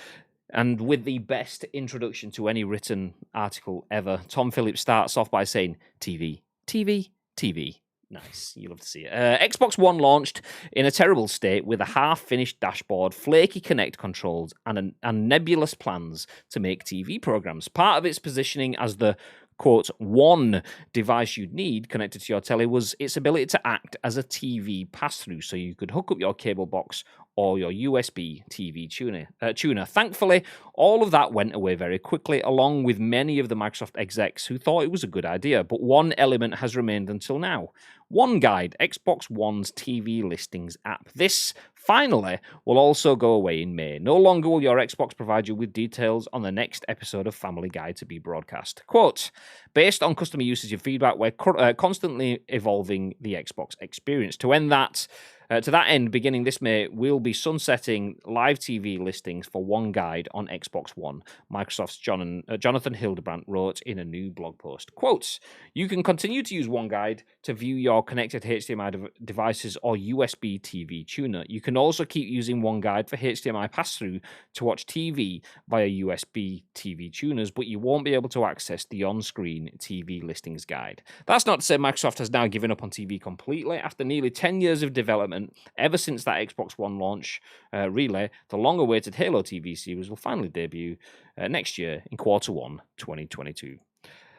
And with the best introduction to any written article ever, Tom Phillips starts off by saying, TV, TV, TV. Nice. You love to see it. Xbox One launched in a terrible state with a half-finished dashboard, flaky Kinect controls, and nebulous plans to make TV programs. Part of its positioning as the quote, one device you'd need connected to your telly was its ability to act as a TV pass-through, so you could hook up your cable box or your USB TV tuner. Thankfully, all of that went away very quickly, along with many of the Microsoft execs who thought it was a good idea, but one element has remained until now. OneGuide, Xbox One's TV listings app. This, finally, will also go away in May. No longer will your Xbox provide you with details on the next episode of Family Guy to be broadcast. Quote, based on customer usage and feedback, we're constantly evolving the Xbox experience. To end that, To that end, beginning this May, we'll be sunsetting live TV listings for OneGuide on Xbox One. Microsoft's Jonathan Hildebrandt wrote in a new blog post. Quotes, you can continue to use OneGuide to view your connected HDMI devices or USB TV tuner. You can also keep using OneGuide for HDMI pass-through to watch TV via USB TV tuners, but you won't be able to access the on-screen TV listings guide. That's not to say Microsoft has now given up on TV completely. After nearly 10 years of development, ever since that Xbox One launch relay, the long-awaited Halo TV series will finally debut next year in Q1 2022.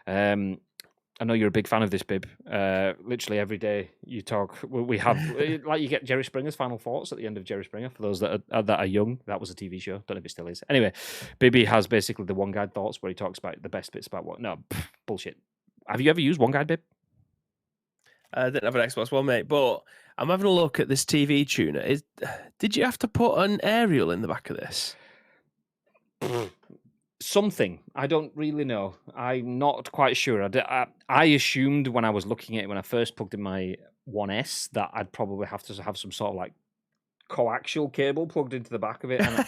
I know you're a big fan of this, Bib. Literally every day you talk, we have like you get Jerry Springer's final thoughts at the end of Jerry Springer. For those that are young, that was a TV show. Don't know if it still is. Anyway, Bibby has basically the OneGuide thoughts where he talks about the best bits about what. No, bullshit. Have you ever used OneGuide, Bib? I didn't have an Xbox One, mate, but I'm having a look at this TV tuner. Did you have to put an aerial in the back of this? Something. I don't really know. I'm not quite sure. I assumed when I was looking at it, when I first plugged in my 1S, that I'd probably have to have some sort of like coaxial cable plugged into the back of it. And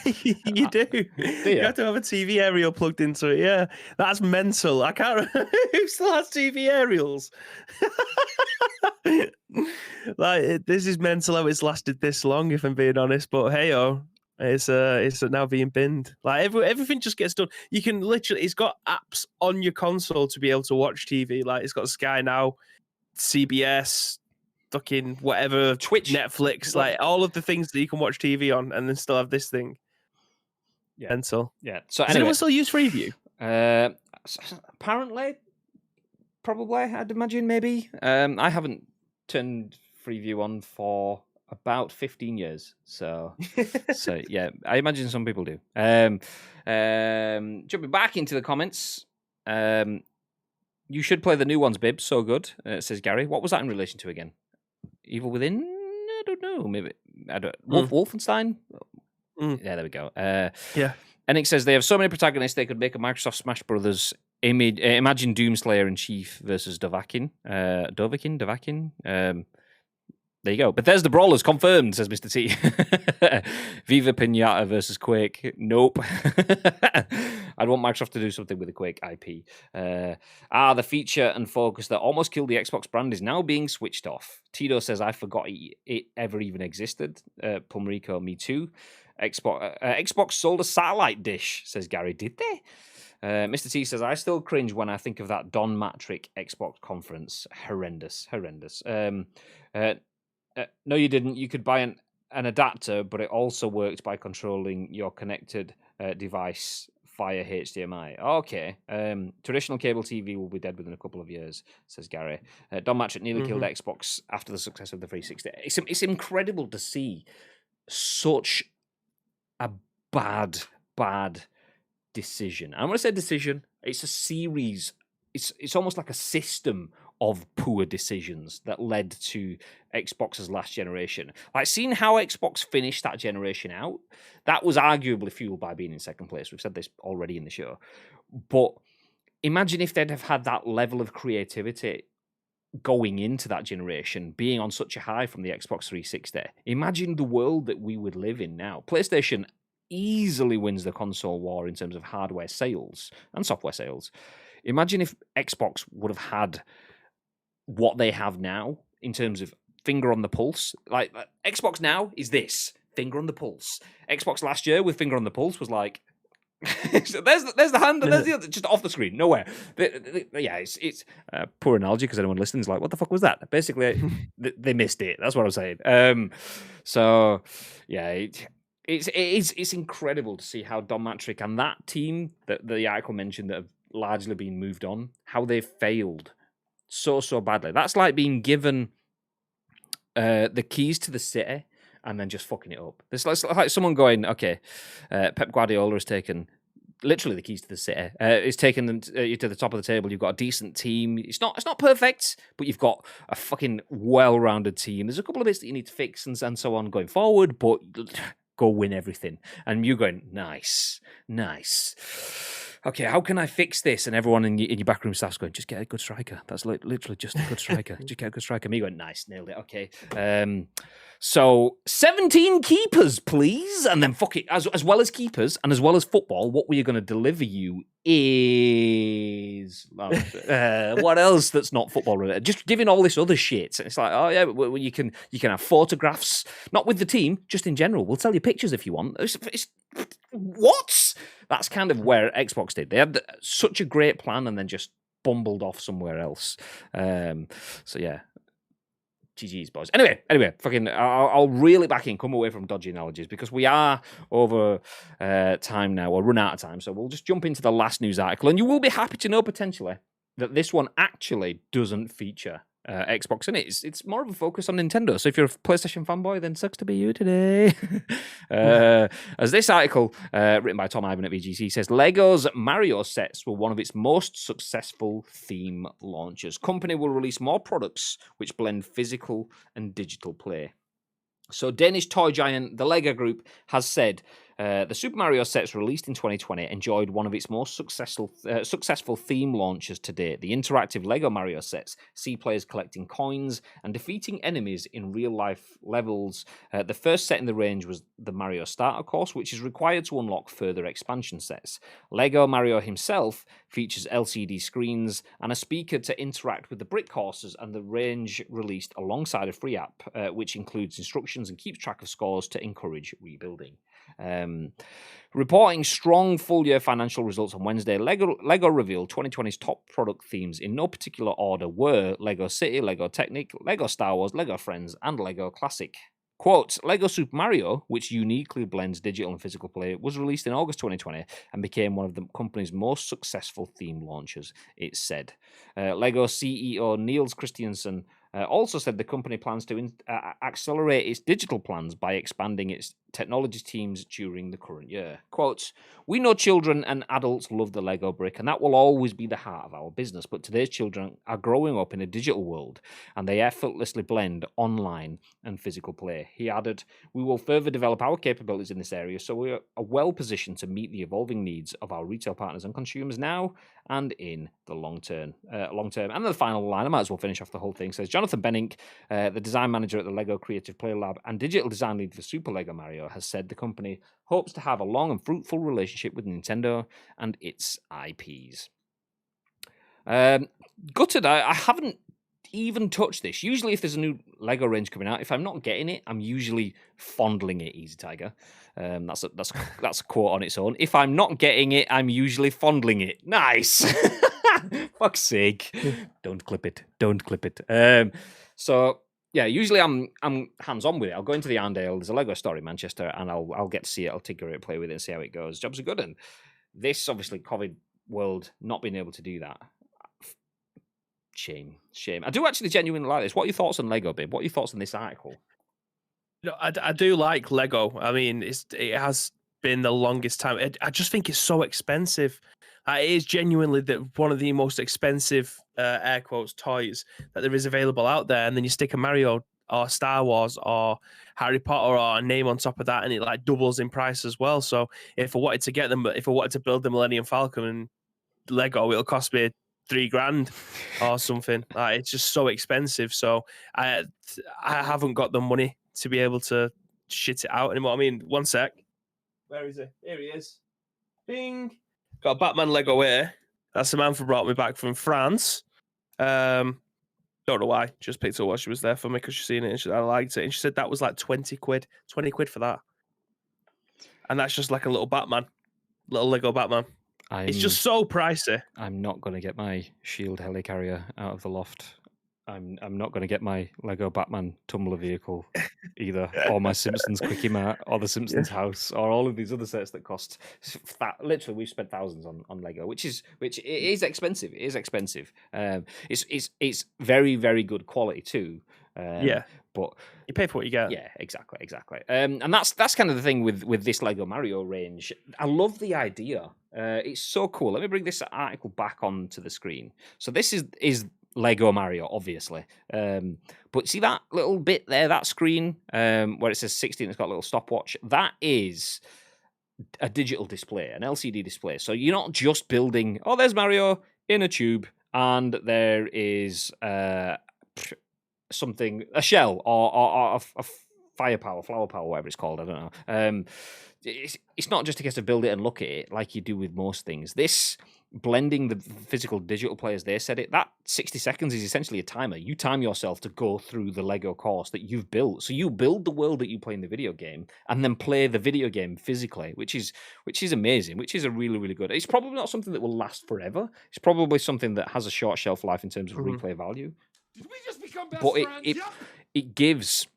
you do. You have to have a TV aerial plugged into it. Yeah, that's mental. I can't remember who still has TV aerials. Like this is mental how it's lasted this long, if I'm being honest. But hey, it's now being binned. Like everything just gets done. You can literally, it's got apps on your console to be able to watch TV. Like it's got Sky Now, CBS, fucking whatever, Twitch, Netflix, like all of the things that you can watch TV on, and then still have this thing. Yeah. Mental. Yeah. So does anyone still use Freeview? Apparently, probably. I'd imagine maybe. I haven't turned Freeview on for about 15 years. So yeah, I imagine some people do. Jumping back into the comments. You should play the new ones, Bib. So good, says Gary. What was that in relation to again? Evil Within? I don't know. Maybe Wolfenstein. Yeah, there we go. Yeah. And it says they have so many protagonists they could make a Microsoft Smash Brothers image. Imagine Doomslayer in Chief versus Dovahkiin. There you go. Bethesda Brawlers confirmed, says Mr. T. Viva Pinata versus Quake. Nope. I'd want Microsoft to do something with the Quake IP. The feature and focus that almost killed the Xbox brand is now being switched off. Tito says, I forgot it ever even existed. Pumrico, me too. Xbox sold a satellite dish, says Gary. Did they? Mr. T says, I still cringe when I think of that Don Matrick Xbox conference. Horrendous. No, you didn't. You could buy an adapter, but it also worked by controlling your connected device via HDMI. Okay. Traditional cable TV will be dead within a couple of years, says Gary. Don Matrick nearly killed Xbox after the success of the 360. It's incredible to see such a bad decision. I'm going to say decision. It's a series. It's almost like a system of poor decisions that led to Xbox's last generation. Like seeing how Xbox finished that generation out, that was arguably fueled by being in second place. We've said this already in the show. But imagine if they'd have had that level of creativity going into that generation, being on such a high from the Xbox 360. Imagine the world that we would live in now. PlayStation easily wins the console war in terms of hardware sales and software sales. Imagine if Xbox would have had what they have now in terms of finger on the pulse. Like Xbox now is this finger on the pulse. Xbox last year with finger on the pulse was like, there's the hand and there's the other, just off the screen, nowhere. Yeah, it's poor analogy because anyone listening is like, what the fuck was that? Basically, they missed it. That's what I'm saying. So yeah, it's incredible to see how Don Matrick and that team that the article mentioned that have largely been moved on, how they failed so badly. That's like being given the keys to the city and then just fucking it up. It's like someone going, okay, Pep Guardiola has taken literally the keys to the city. It's taken them to the top of the table. You've got a decent team. It's not perfect, but you've got a fucking well-rounded team. There's a couple of bits that you need to fix and so on going forward, but go win everything. And you going, nice. okay, how can I fix this? And everyone in your backroom staff's going, just get a good striker. That's literally just a good striker. Just get a good striker. Me going, nice, nailed it. Okay. So 17 keepers, please. And then fuck it, as well as keepers and as well as football, what we are going to deliver you is what else that's not football related? Just giving all this other shit. It's like, oh yeah, well, you can have photographs, not with the team, just in general. We'll tell you pictures if you want. It's what? That's kind of where Xbox did. They had such a great plan and then just bumbled off somewhere else. So yeah. GG's, boys. Anyway, fucking, I'll reel it back in, come away from dodgy analogies, because we are over time now, or run out of time, so we'll just jump into the last news article, and you will be happy to know, potentially, that this one actually doesn't feature Xbox in it. It's more of a focus on Nintendo, so if you're a PlayStation fanboy, then sucks to be you today. As this article, written by Tom Ivan at VGC, says, Lego's Mario sets were one of its most successful theme launches. Company will release more products which blend physical and digital play. So Danish toy giant, the Lego Group, has said the Super Mario sets released in 2020 enjoyed one of its most successful theme launches to date. The interactive Lego Mario sets see players collecting coins and defeating enemies in real-life levels. The first set in the range was the Mario Starter Course, which is required to unlock further expansion sets. Lego Mario himself features LCD screens and a speaker to interact with the brick courses, and the range released alongside a free app, which includes instructions and keeps track of scores to encourage rebuilding. Reporting strong full-year financial results on Wednesday, Lego revealed 2020's top product themes in no particular order were Lego City, Lego Technic, Lego Star Wars, Lego Friends, and Lego Classic. Quote, Lego Super Mario, which uniquely blends digital and physical play, was released in August 2020 and became one of the company's most successful theme launches, it said. Lego CEO Niels Christiansen also said the company plans to accelerate its digital plans by expanding its technology teams during the current year. Quotes, we know children and adults love the Lego brick, and that will always be the heart of our business, but today's children are growing up in a digital world, and they effortlessly blend online and physical play. He added, we will further develop our capabilities in this area, so we are well positioned to meet the evolving needs of our retail partners and consumers now and in the long term. And the final line, I might as well finish off the whole thing, says Jonathan Benink, the design manager at the Lego Creative Play Lab and digital design lead for Super Lego Mario, has said the company hopes to have a long and fruitful relationship with Nintendo and its IPs. Gutted, I haven't even touched this. Usually if there's a new Lego range coming out, if I'm not getting it, I'm usually fondling it, Easy Tiger. That's a quote on its own. If I'm not getting it, I'm usually fondling it. Nice. Fuck's sake. Don't clip it. So yeah, usually I'm hands-on with it. I'll go into the Arndale, there's a Lego store in Manchester, and I'll get to see it, I'll tinker it, play with it, and see how it goes. Jobs are good, and this, obviously, COVID world, not being able to do that. Shame. I do actually genuinely like this. What are your thoughts on Lego, babe? What are your thoughts on this article? No, I do like Lego. I mean, it has been the longest time. I just think it's so expensive. It is genuinely one of the most expensive, air quotes, toys that there is available out there. And then you stick a Mario or Star Wars or Harry Potter or a name on top of that, and it like doubles in price as well. So if I wanted to build the Millennium Falcon and Lego, it'll cost me $3,000 or something. It's just so expensive. So I haven't got the money to be able to shit it out anymore. I mean, one sec. Where is he? Here he is. Bing. Got a Batman Lego here. That's the man who brought me back from France. Don't know why. Just picked up what she was there for me because she's seen it and I liked it. And she said that was like 20 quid. 20 quid for that. And that's just like a little Batman. Little Lego Batman. It's just so pricey. I'm not going to get my Shield helicarrier out of the loft. I'm not going to get my Lego Batman tumbler vehicle either, or my Simpsons Quickie Mart, or the Simpsons house, or all of these other sets that cost literally we've spent thousands on Lego, which is expensive. It is expensive. It's very, very good quality too. But you pay for what you get. Yeah, exactly. And that's kind of the thing with this Lego Mario range. I love the idea. It's so cool. Let me bring this article back onto the screen. So this is Lego Mario, obviously. But see that little bit there, that screen where it says 16, it's got a little stopwatch. That is a digital display, an LCD display. So you're not just building, oh, there's Mario in a tube, and there is something, a shell or a firepower, flower power, whatever it's called. I don't know. It's not just a case of build it and look at it like you do with most things. This blending the physical digital play, as they said it, that 60 seconds is essentially a timer. You time yourself to go through the Lego course that you've built. So you build the world that you play in the video game and then play the video game physically, which is amazing, which is a really, really good. It's probably not something that will last forever. It's probably something that has a short shelf life in terms of replay value. Did we just become best But friends? it gives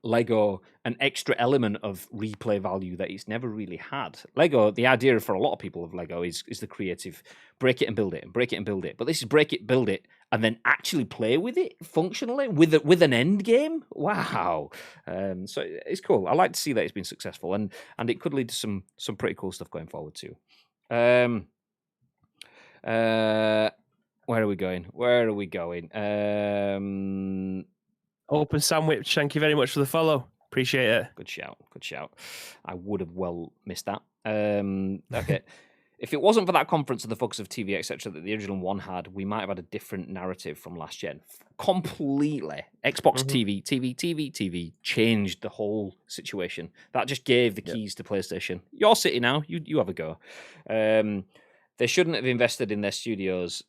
Lego an extra element of replay value that it's never really had. Lego, the idea for a lot of people of Lego is the creative break it and build it and break it and build it. But this is break it, build it, and then actually play with it functionally with an end game. Wow. So it's cool. I like to see that it's been successful, and it could lead to some pretty cool stuff going forward too. Where are we going? Open Sandwich, thank you very much for the follow. Appreciate it. Good shout. I would have well missed that. Okay. If it wasn't for that conference and the focus of TV, etc., that the original one had, we might have had a different narrative from last gen. Completely. Xbox TV changed the whole situation. That just gave the keys to PlayStation. You're City now. You have a go. They shouldn't have invested in their studios.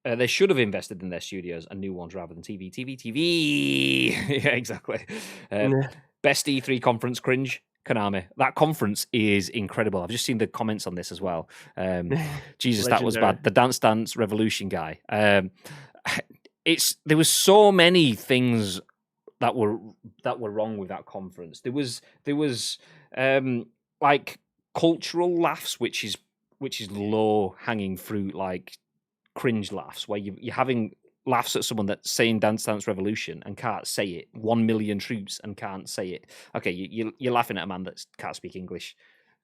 They should have invested in their studios and new ones rather than TV. Yeah, exactly. Best E3 conference cringe. Konami. That conference is incredible. I've just seen the comments on this as well. Jesus, that was bad. The Dance Dance Revolution guy. There was so many things that were wrong with that conference. There was like cultural laughs, which is low hanging fruit, like cringe laughs, where you're having laughs at someone that's saying Dance Dance Revolution and can't say it. 1 million troops and can't say it. Okay, you're laughing at a man that can't speak English.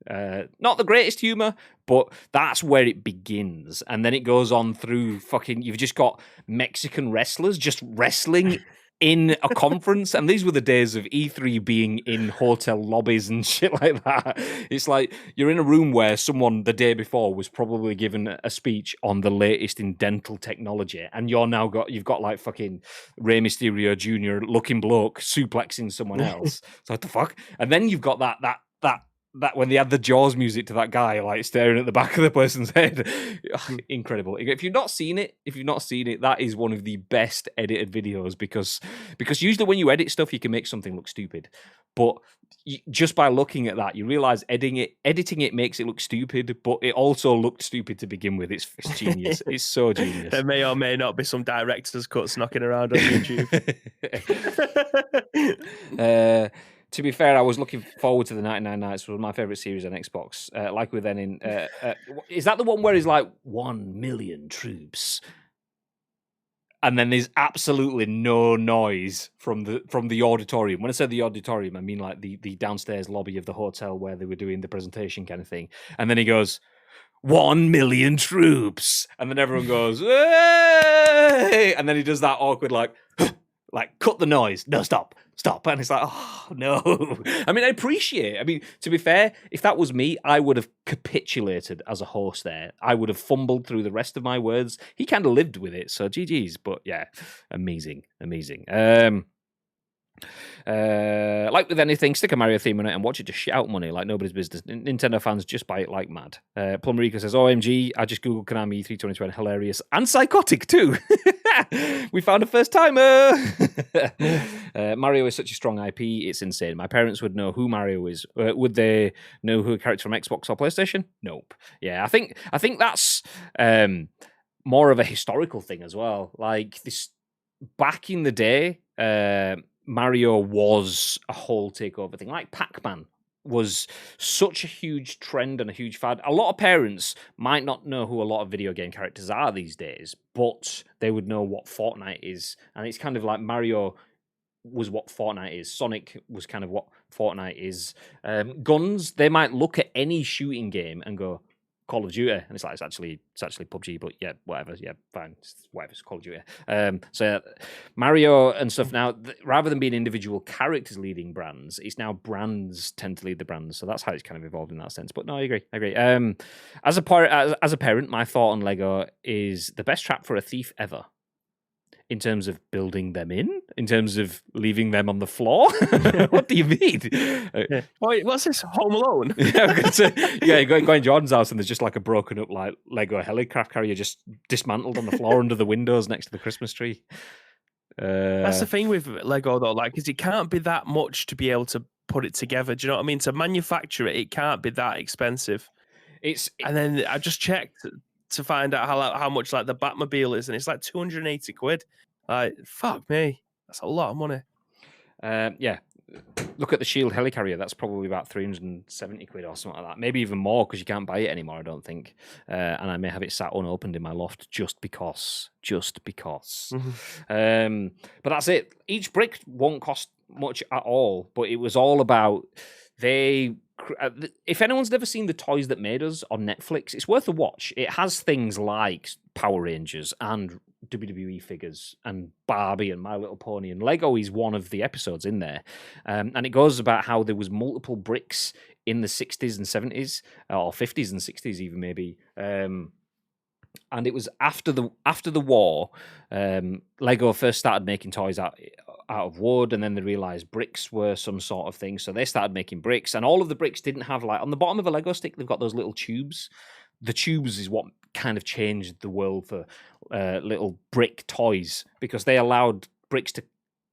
Not the greatest humor, but that's where it begins. And then it goes on through you've just got Mexican wrestlers just wrestling in a conference. And these were the days of E3 being in hotel lobbies and shit like that. It's like you're in a room where someone the day before was probably given a speech on the latest in dental technology, and you've got like fucking Rey Mysterio Jr. looking bloke suplexing someone else. So what the fuck? And then you've got that when they add the Jaws music to that guy like staring at the back of the person's head. Incredible. If you've not seen it, that is one of the best edited videos because usually when you edit stuff, you can make something look stupid. But just by looking at that, you realize editing it makes it look stupid, but it also looked stupid to begin with. It's genius. It's so genius. There may or may not be some director's cuts knocking around on YouTube. To be fair, I was looking forward to the 99 Nights. It was my favorite series on Xbox. Like we're then in, is that the one where he's like 1 million troops, and then there's absolutely no noise from the auditorium? When I say the auditorium, I mean like the downstairs lobby of the hotel where they were doing the presentation kind of thing. And then he goes, 1 million troops, and then everyone goes, hey! And then he does that awkward like cut the noise. No, stop. And it's like, oh, no. I mean, to be fair, if that was me, I would have capitulated as a host there. I would have fumbled through the rest of my words. He kind of lived with it, so GG's. But yeah, amazing. Like with anything, stick a Mario theme on it and watch it just shit out money like nobody's business. Nintendo fans just buy it like mad. Plumerica says, OMG, I just googled Konami E3 2020, hilarious and psychotic too. We found a first timer. Mario is such a strong IP, it's insane. My parents would know who Mario is. Would they know who a character from Xbox or PlayStation? Nope. Yeah, I think that's more of a historical thing as well. Like this, back in the day, Mario was a whole takeover thing. Like Pac-Man was such a huge trend and a huge fad. A lot of parents might not know who a lot of video game characters are these days, but they would know what Fortnite is. And it's kind of like Mario was what Fortnite is. Sonic was kind of what Fortnite is. Guns, they might look at any shooting game and go, Call of Duty, and it's like it's actually PUBG, but yeah, whatever, yeah, fine, whatever, it's Call of Duty. So Mario and stuff now, rather than being individual characters leading brands, it's now brands tend to lead the brands. So that's how it's kind of evolved in that sense. But no, I agree. As a parent, my thought on Lego is the best trap for a thief ever. In terms of building them in terms of leaving them on the floor. What do you mean? Wait, what's this? Home Alone? Go in Jordan's house and there's just like a broken up like Lego helicraft carrier just dismantled on the floor under the windows next to the Christmas tree. That's the thing with Lego though, like, because it can't be that much to be able to put it together. Do you know what I mean? To manufacture it, it can't be that expensive. And then I just checked to find out how much like the Batmobile is, and it's like 280 quid. Like, fuck me, that's a lot of money. Yeah, look at the Shield helicarrier. That's probably about 370 quid or something like that. Maybe even more because you can't buy it anymore, I don't think. And I may have it sat unopened in my loft just because. Mm-hmm. But that's it. Each brick won't cost much at all. But it was all about if anyone's never seen The Toys That Made Us on Netflix, it's worth a watch. It has things like Power Rangers and WWE figures and Barbie and My Little Pony, and Lego is one of the episodes in there. And it goes about how there was multiple bricks in the 60s and 70s, or 50s and 60s even maybe. And it was after the war, Lego first started making toys out of wood, and then they realized bricks were some sort of thing, so they started making bricks, and all of the bricks didn't have, like, on the bottom of a Lego stick, they've got those little tubes. The tubes is what kind of changed the world for little brick toys, because they allowed bricks to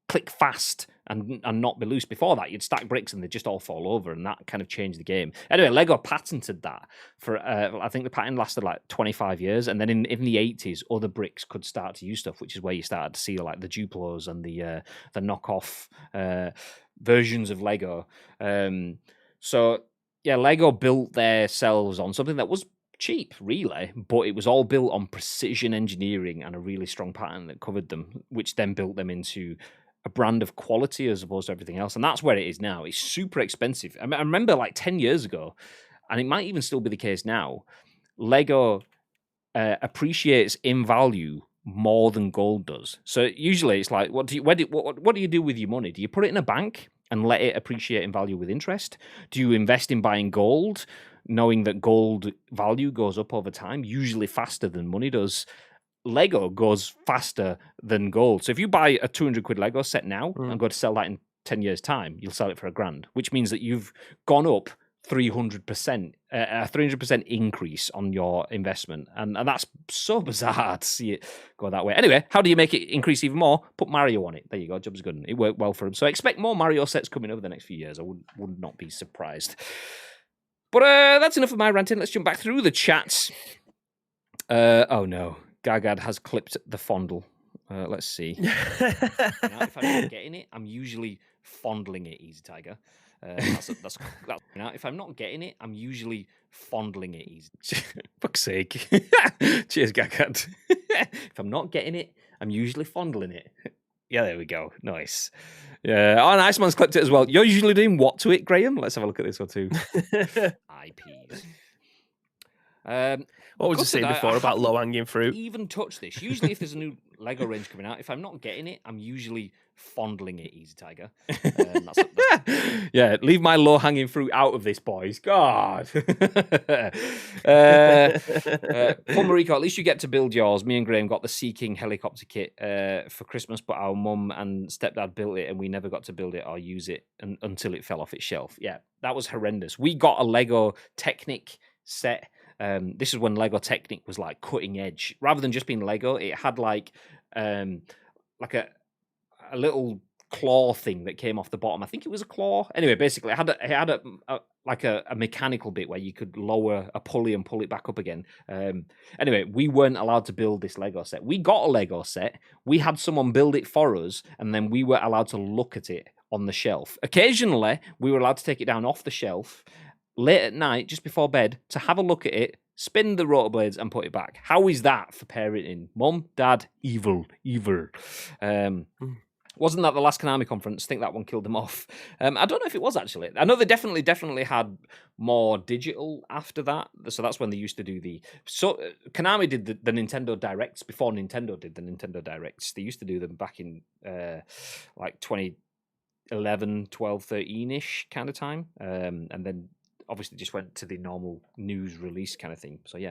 click fast and not be loose. Before that, you'd stack bricks and they'd just all fall over, and that kind of changed the game. Anyway, Lego patented that for, I think the patent lasted like 25 years, and then in the 80s, other bricks could start to use stuff, which is where you started to see like the Duplos and the knockoff versions of Lego. So yeah, Lego built themselves on something that was cheap, really, but it was all built on precision engineering and a really strong pattern that covered them, which then built them into a brand of quality as opposed to everything else. And that's where it is now. It's super expensive. I remember like 10 years ago, and it might even still be the case now, Lego appreciates in value more than gold does. So usually it's like, what do you do with your money? Do you put it in a bank and let it appreciate in value with interest? Do you invest in buying gold, knowing that gold value goes up over time, usually faster than money does? Lego goes faster than gold. So if you buy a 200 quid Lego set now and go to sell that in 10 years' time, you'll sell it for $1,000, which means that you've gone up 300%, a 300% increase on your investment. And that's so bizarre to see it go that way. Anyway, how do you make it increase even more? Put Mario on it. There you go. Job's good. It worked well for him. So expect more Mario sets coming over the next few years. I would not be surprised. But that's enough of my ranting. Let's jump back through the chats. Oh no. Gagad has clipped the fondle. Let's see. Now, if I'm not getting it, I'm usually fondling it, Easy Tiger. That's now, if I'm not getting it, I'm usually fondling it, Easy. Fuck's sake. Cheers, Gagad. If I'm not getting it, I'm usually fondling it. Yeah, there we go. Nice. Yeah. Oh, Nice Man's clipped it as well. You're usually doing what to it, Graham? Let's have a look at this one too. IPs. What was you saying before about low-hanging fruit? Even touch this. Usually, if there's a new Lego range coming out, if I'm not getting it, I'm usually fondling it, Easy Tiger. Yeah, leave my low-hanging fruit out of this, boys. God. Paul Mariko, at least you get to build yours. Me and Graham got the Sea King helicopter kit for Christmas, but our mum and stepdad built it, and we never got to build it or use it until it fell off its shelf. Yeah, that was horrendous. We got a Lego Technic set. This is when Lego Technic was like cutting edge. Rather than just being Lego, it had like a little claw thing that came off the bottom. I think it was a claw. Anyway, basically, it had a mechanical bit where you could lower a pulley and pull it back up again. Anyway, we weren't allowed to build this Lego set. We got a Lego set. We had someone build it for us, and then we were allowed to look at it on the shelf. Occasionally, we were allowed to take it down off the shelf late at night, just before bed, to have a look at it, spin the rotor blades, and put it back. How is that for parenting? Mum, Dad, evil. Wasn't that the last Konami conference? I think that one killed them off. I don't know if it was actually. I know they definitely had more digital after that. So that's when they used to do Konami did the Nintendo Directs before Nintendo did the Nintendo Directs. They used to do them back in like 2011, 12, 13-ish kind of time. And then obviously just went to the normal news release kind of thing. So yeah,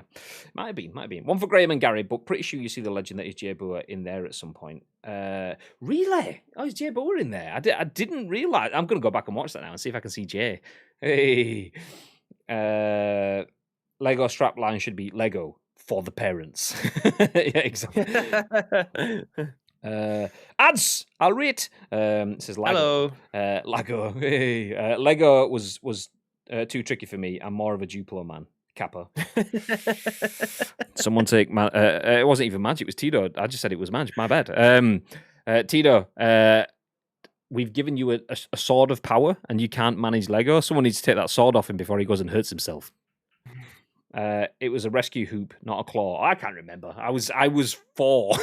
might have been. One for Graham and Gary, but pretty sure you see the legend that is Jay Boer in there at some point. Relay. Oh, is Jay Boer in there? I didn't realize. I'm going to go back and watch that now and see if I can see Jay. Hey. Lego strapline should be Lego for the parents. Yeah, exactly. Ads, I'll rate. It says Lego. Hello. Lego. Hey. Lego was too tricky for me. I'm more of a Duplo man. Kappa. Someone take it wasn't even Madge, it was Tito. I just said it was Madge. My bad. Tito, we've given you a sword of power and you can't manage Lego. Someone needs to take that sword off him before he goes and hurts himself. It was a rescue hoop, not a claw. I can't remember. I was 4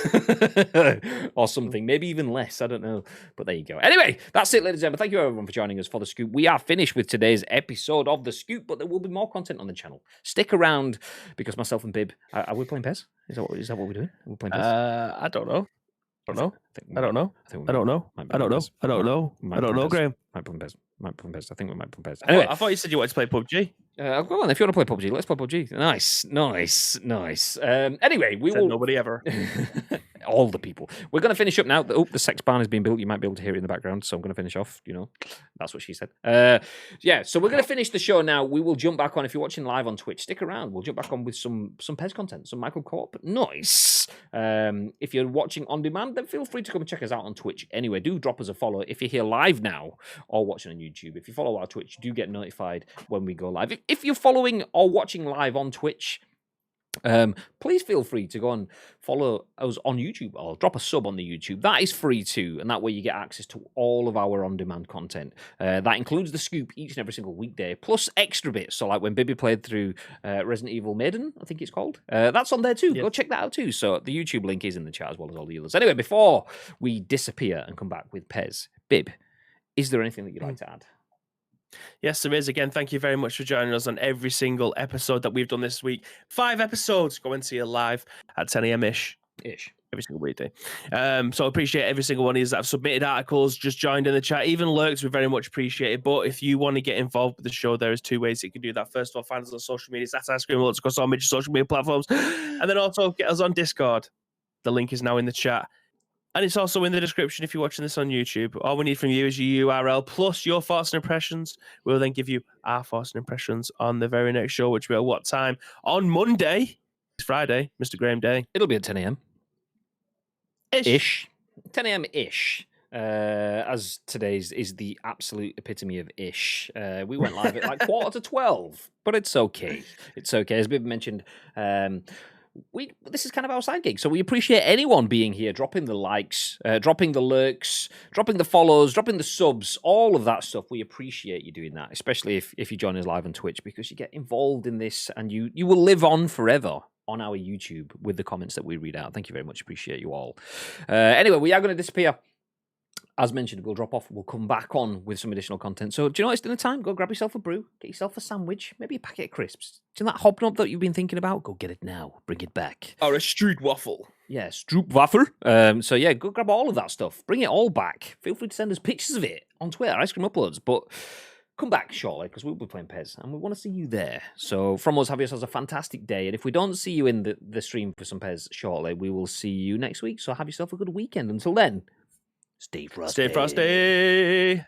or something, maybe even less. I don't know. But there you go. Anyway, that's it, ladies and gentlemen. Thank you everyone for joining us for The Scoop. We are finished with today's episode of The Scoop, but there will be more content on the channel. Stick around because myself and Bib, are we playing PES? Is that what we're doing? Are we playing PES? I don't know. I don't know, Graham. Might play PES. I think we might play PES. Anyway, I thought you said you wanted to play PUBG. Go on, if you want to play PUBG, let's play PUBG. Nice. Anyway, we will. Nobody ever. All the people. We're going to finish up now. The sex barn is being built. You might be able to hear it in the background, so I'm going to finish off. That's what she said. Yeah, so we're going to finish the show now. We will jump back on. If you're watching live on Twitch, stick around. We'll jump back on with some PES content, some Michael Co-op. Nice. If you're watching on demand, then feel free to come and check us out on Twitch. Anyway, do drop us a follow if you're here live now or watching on YouTube. If you follow our Twitch, do get notified when we go live. If you're following or watching live on Twitch, please feel free to go and follow us on YouTube or drop a sub on the YouTube. That is free too, and that way you get access to all of our on-demand content. That includes the Scoop each and every single weekday, plus extra bits. So like when Bibby played through Resident Evil Maiden, I think it's called. That's on there too. Go check that out too. So the YouTube link is in the chat as well as all the others. Anyway, before we disappear and come back with PES, Bib, is there anything that you'd like to add? Yes, there is. Again, thank you very much for joining us on every single episode that we've done this week. 5 episodes. Go and see you live at 10 a.m. Every single weekday. So I appreciate every single one of you that have submitted articles, just joined in the chat, even lurks, we very much appreciate it. But if you want to get involved with the show, there is 2 ways you can do that. First of all, find us on social media. That's Ice Cream Alerts across all major social media platforms. And then also get us on Discord. The link is now in the chat. And it's also in the description if you're watching this on YouTube. All we need from you is your URL plus your thoughts and impressions. We'll then give you our thoughts and impressions on the very next show, which will be at what time? On Monday. It's Friday, Mr. Graham Day. It'll be at 10 a.m. Ish. 10 a.m. As today's is the absolute epitome of ish. We went live at like 11:45, but it's okay. It's okay. As Bib mentioned, this is kind of our side gig, so we appreciate anyone being here, dropping the likes, dropping the lurks, dropping the follows, dropping the subs, all of that stuff. We appreciate you doing that, especially if you join us live on Twitch, because you get involved in this and you will live on forever on our YouTube with the comments that we read out. Thank you very much. Appreciate you all. Anyway, we are going to disappear. As mentioned, we'll drop off. We'll come back on with some additional content. So, do you know it's dinner time? Go grab yourself a brew, get yourself a sandwich, maybe a packet of crisps. Do you know that hobnob that you've been thinking about? Go get it now. Bring it back. Or a Stroop waffle. Yeah, Stroopwaffer. So, yeah, go grab all of that stuff. Bring it all back. Feel free to send us pictures of it on Twitter, Ice Cream Uploads. But come back shortly because we'll be playing PES and we want to see you there. So, from us, have yourselves a fantastic day. And if we don't see you in the stream for some PES shortly, we will see you next week. So, have yourself a good weekend. Until then, stay frosty. Stay frosty.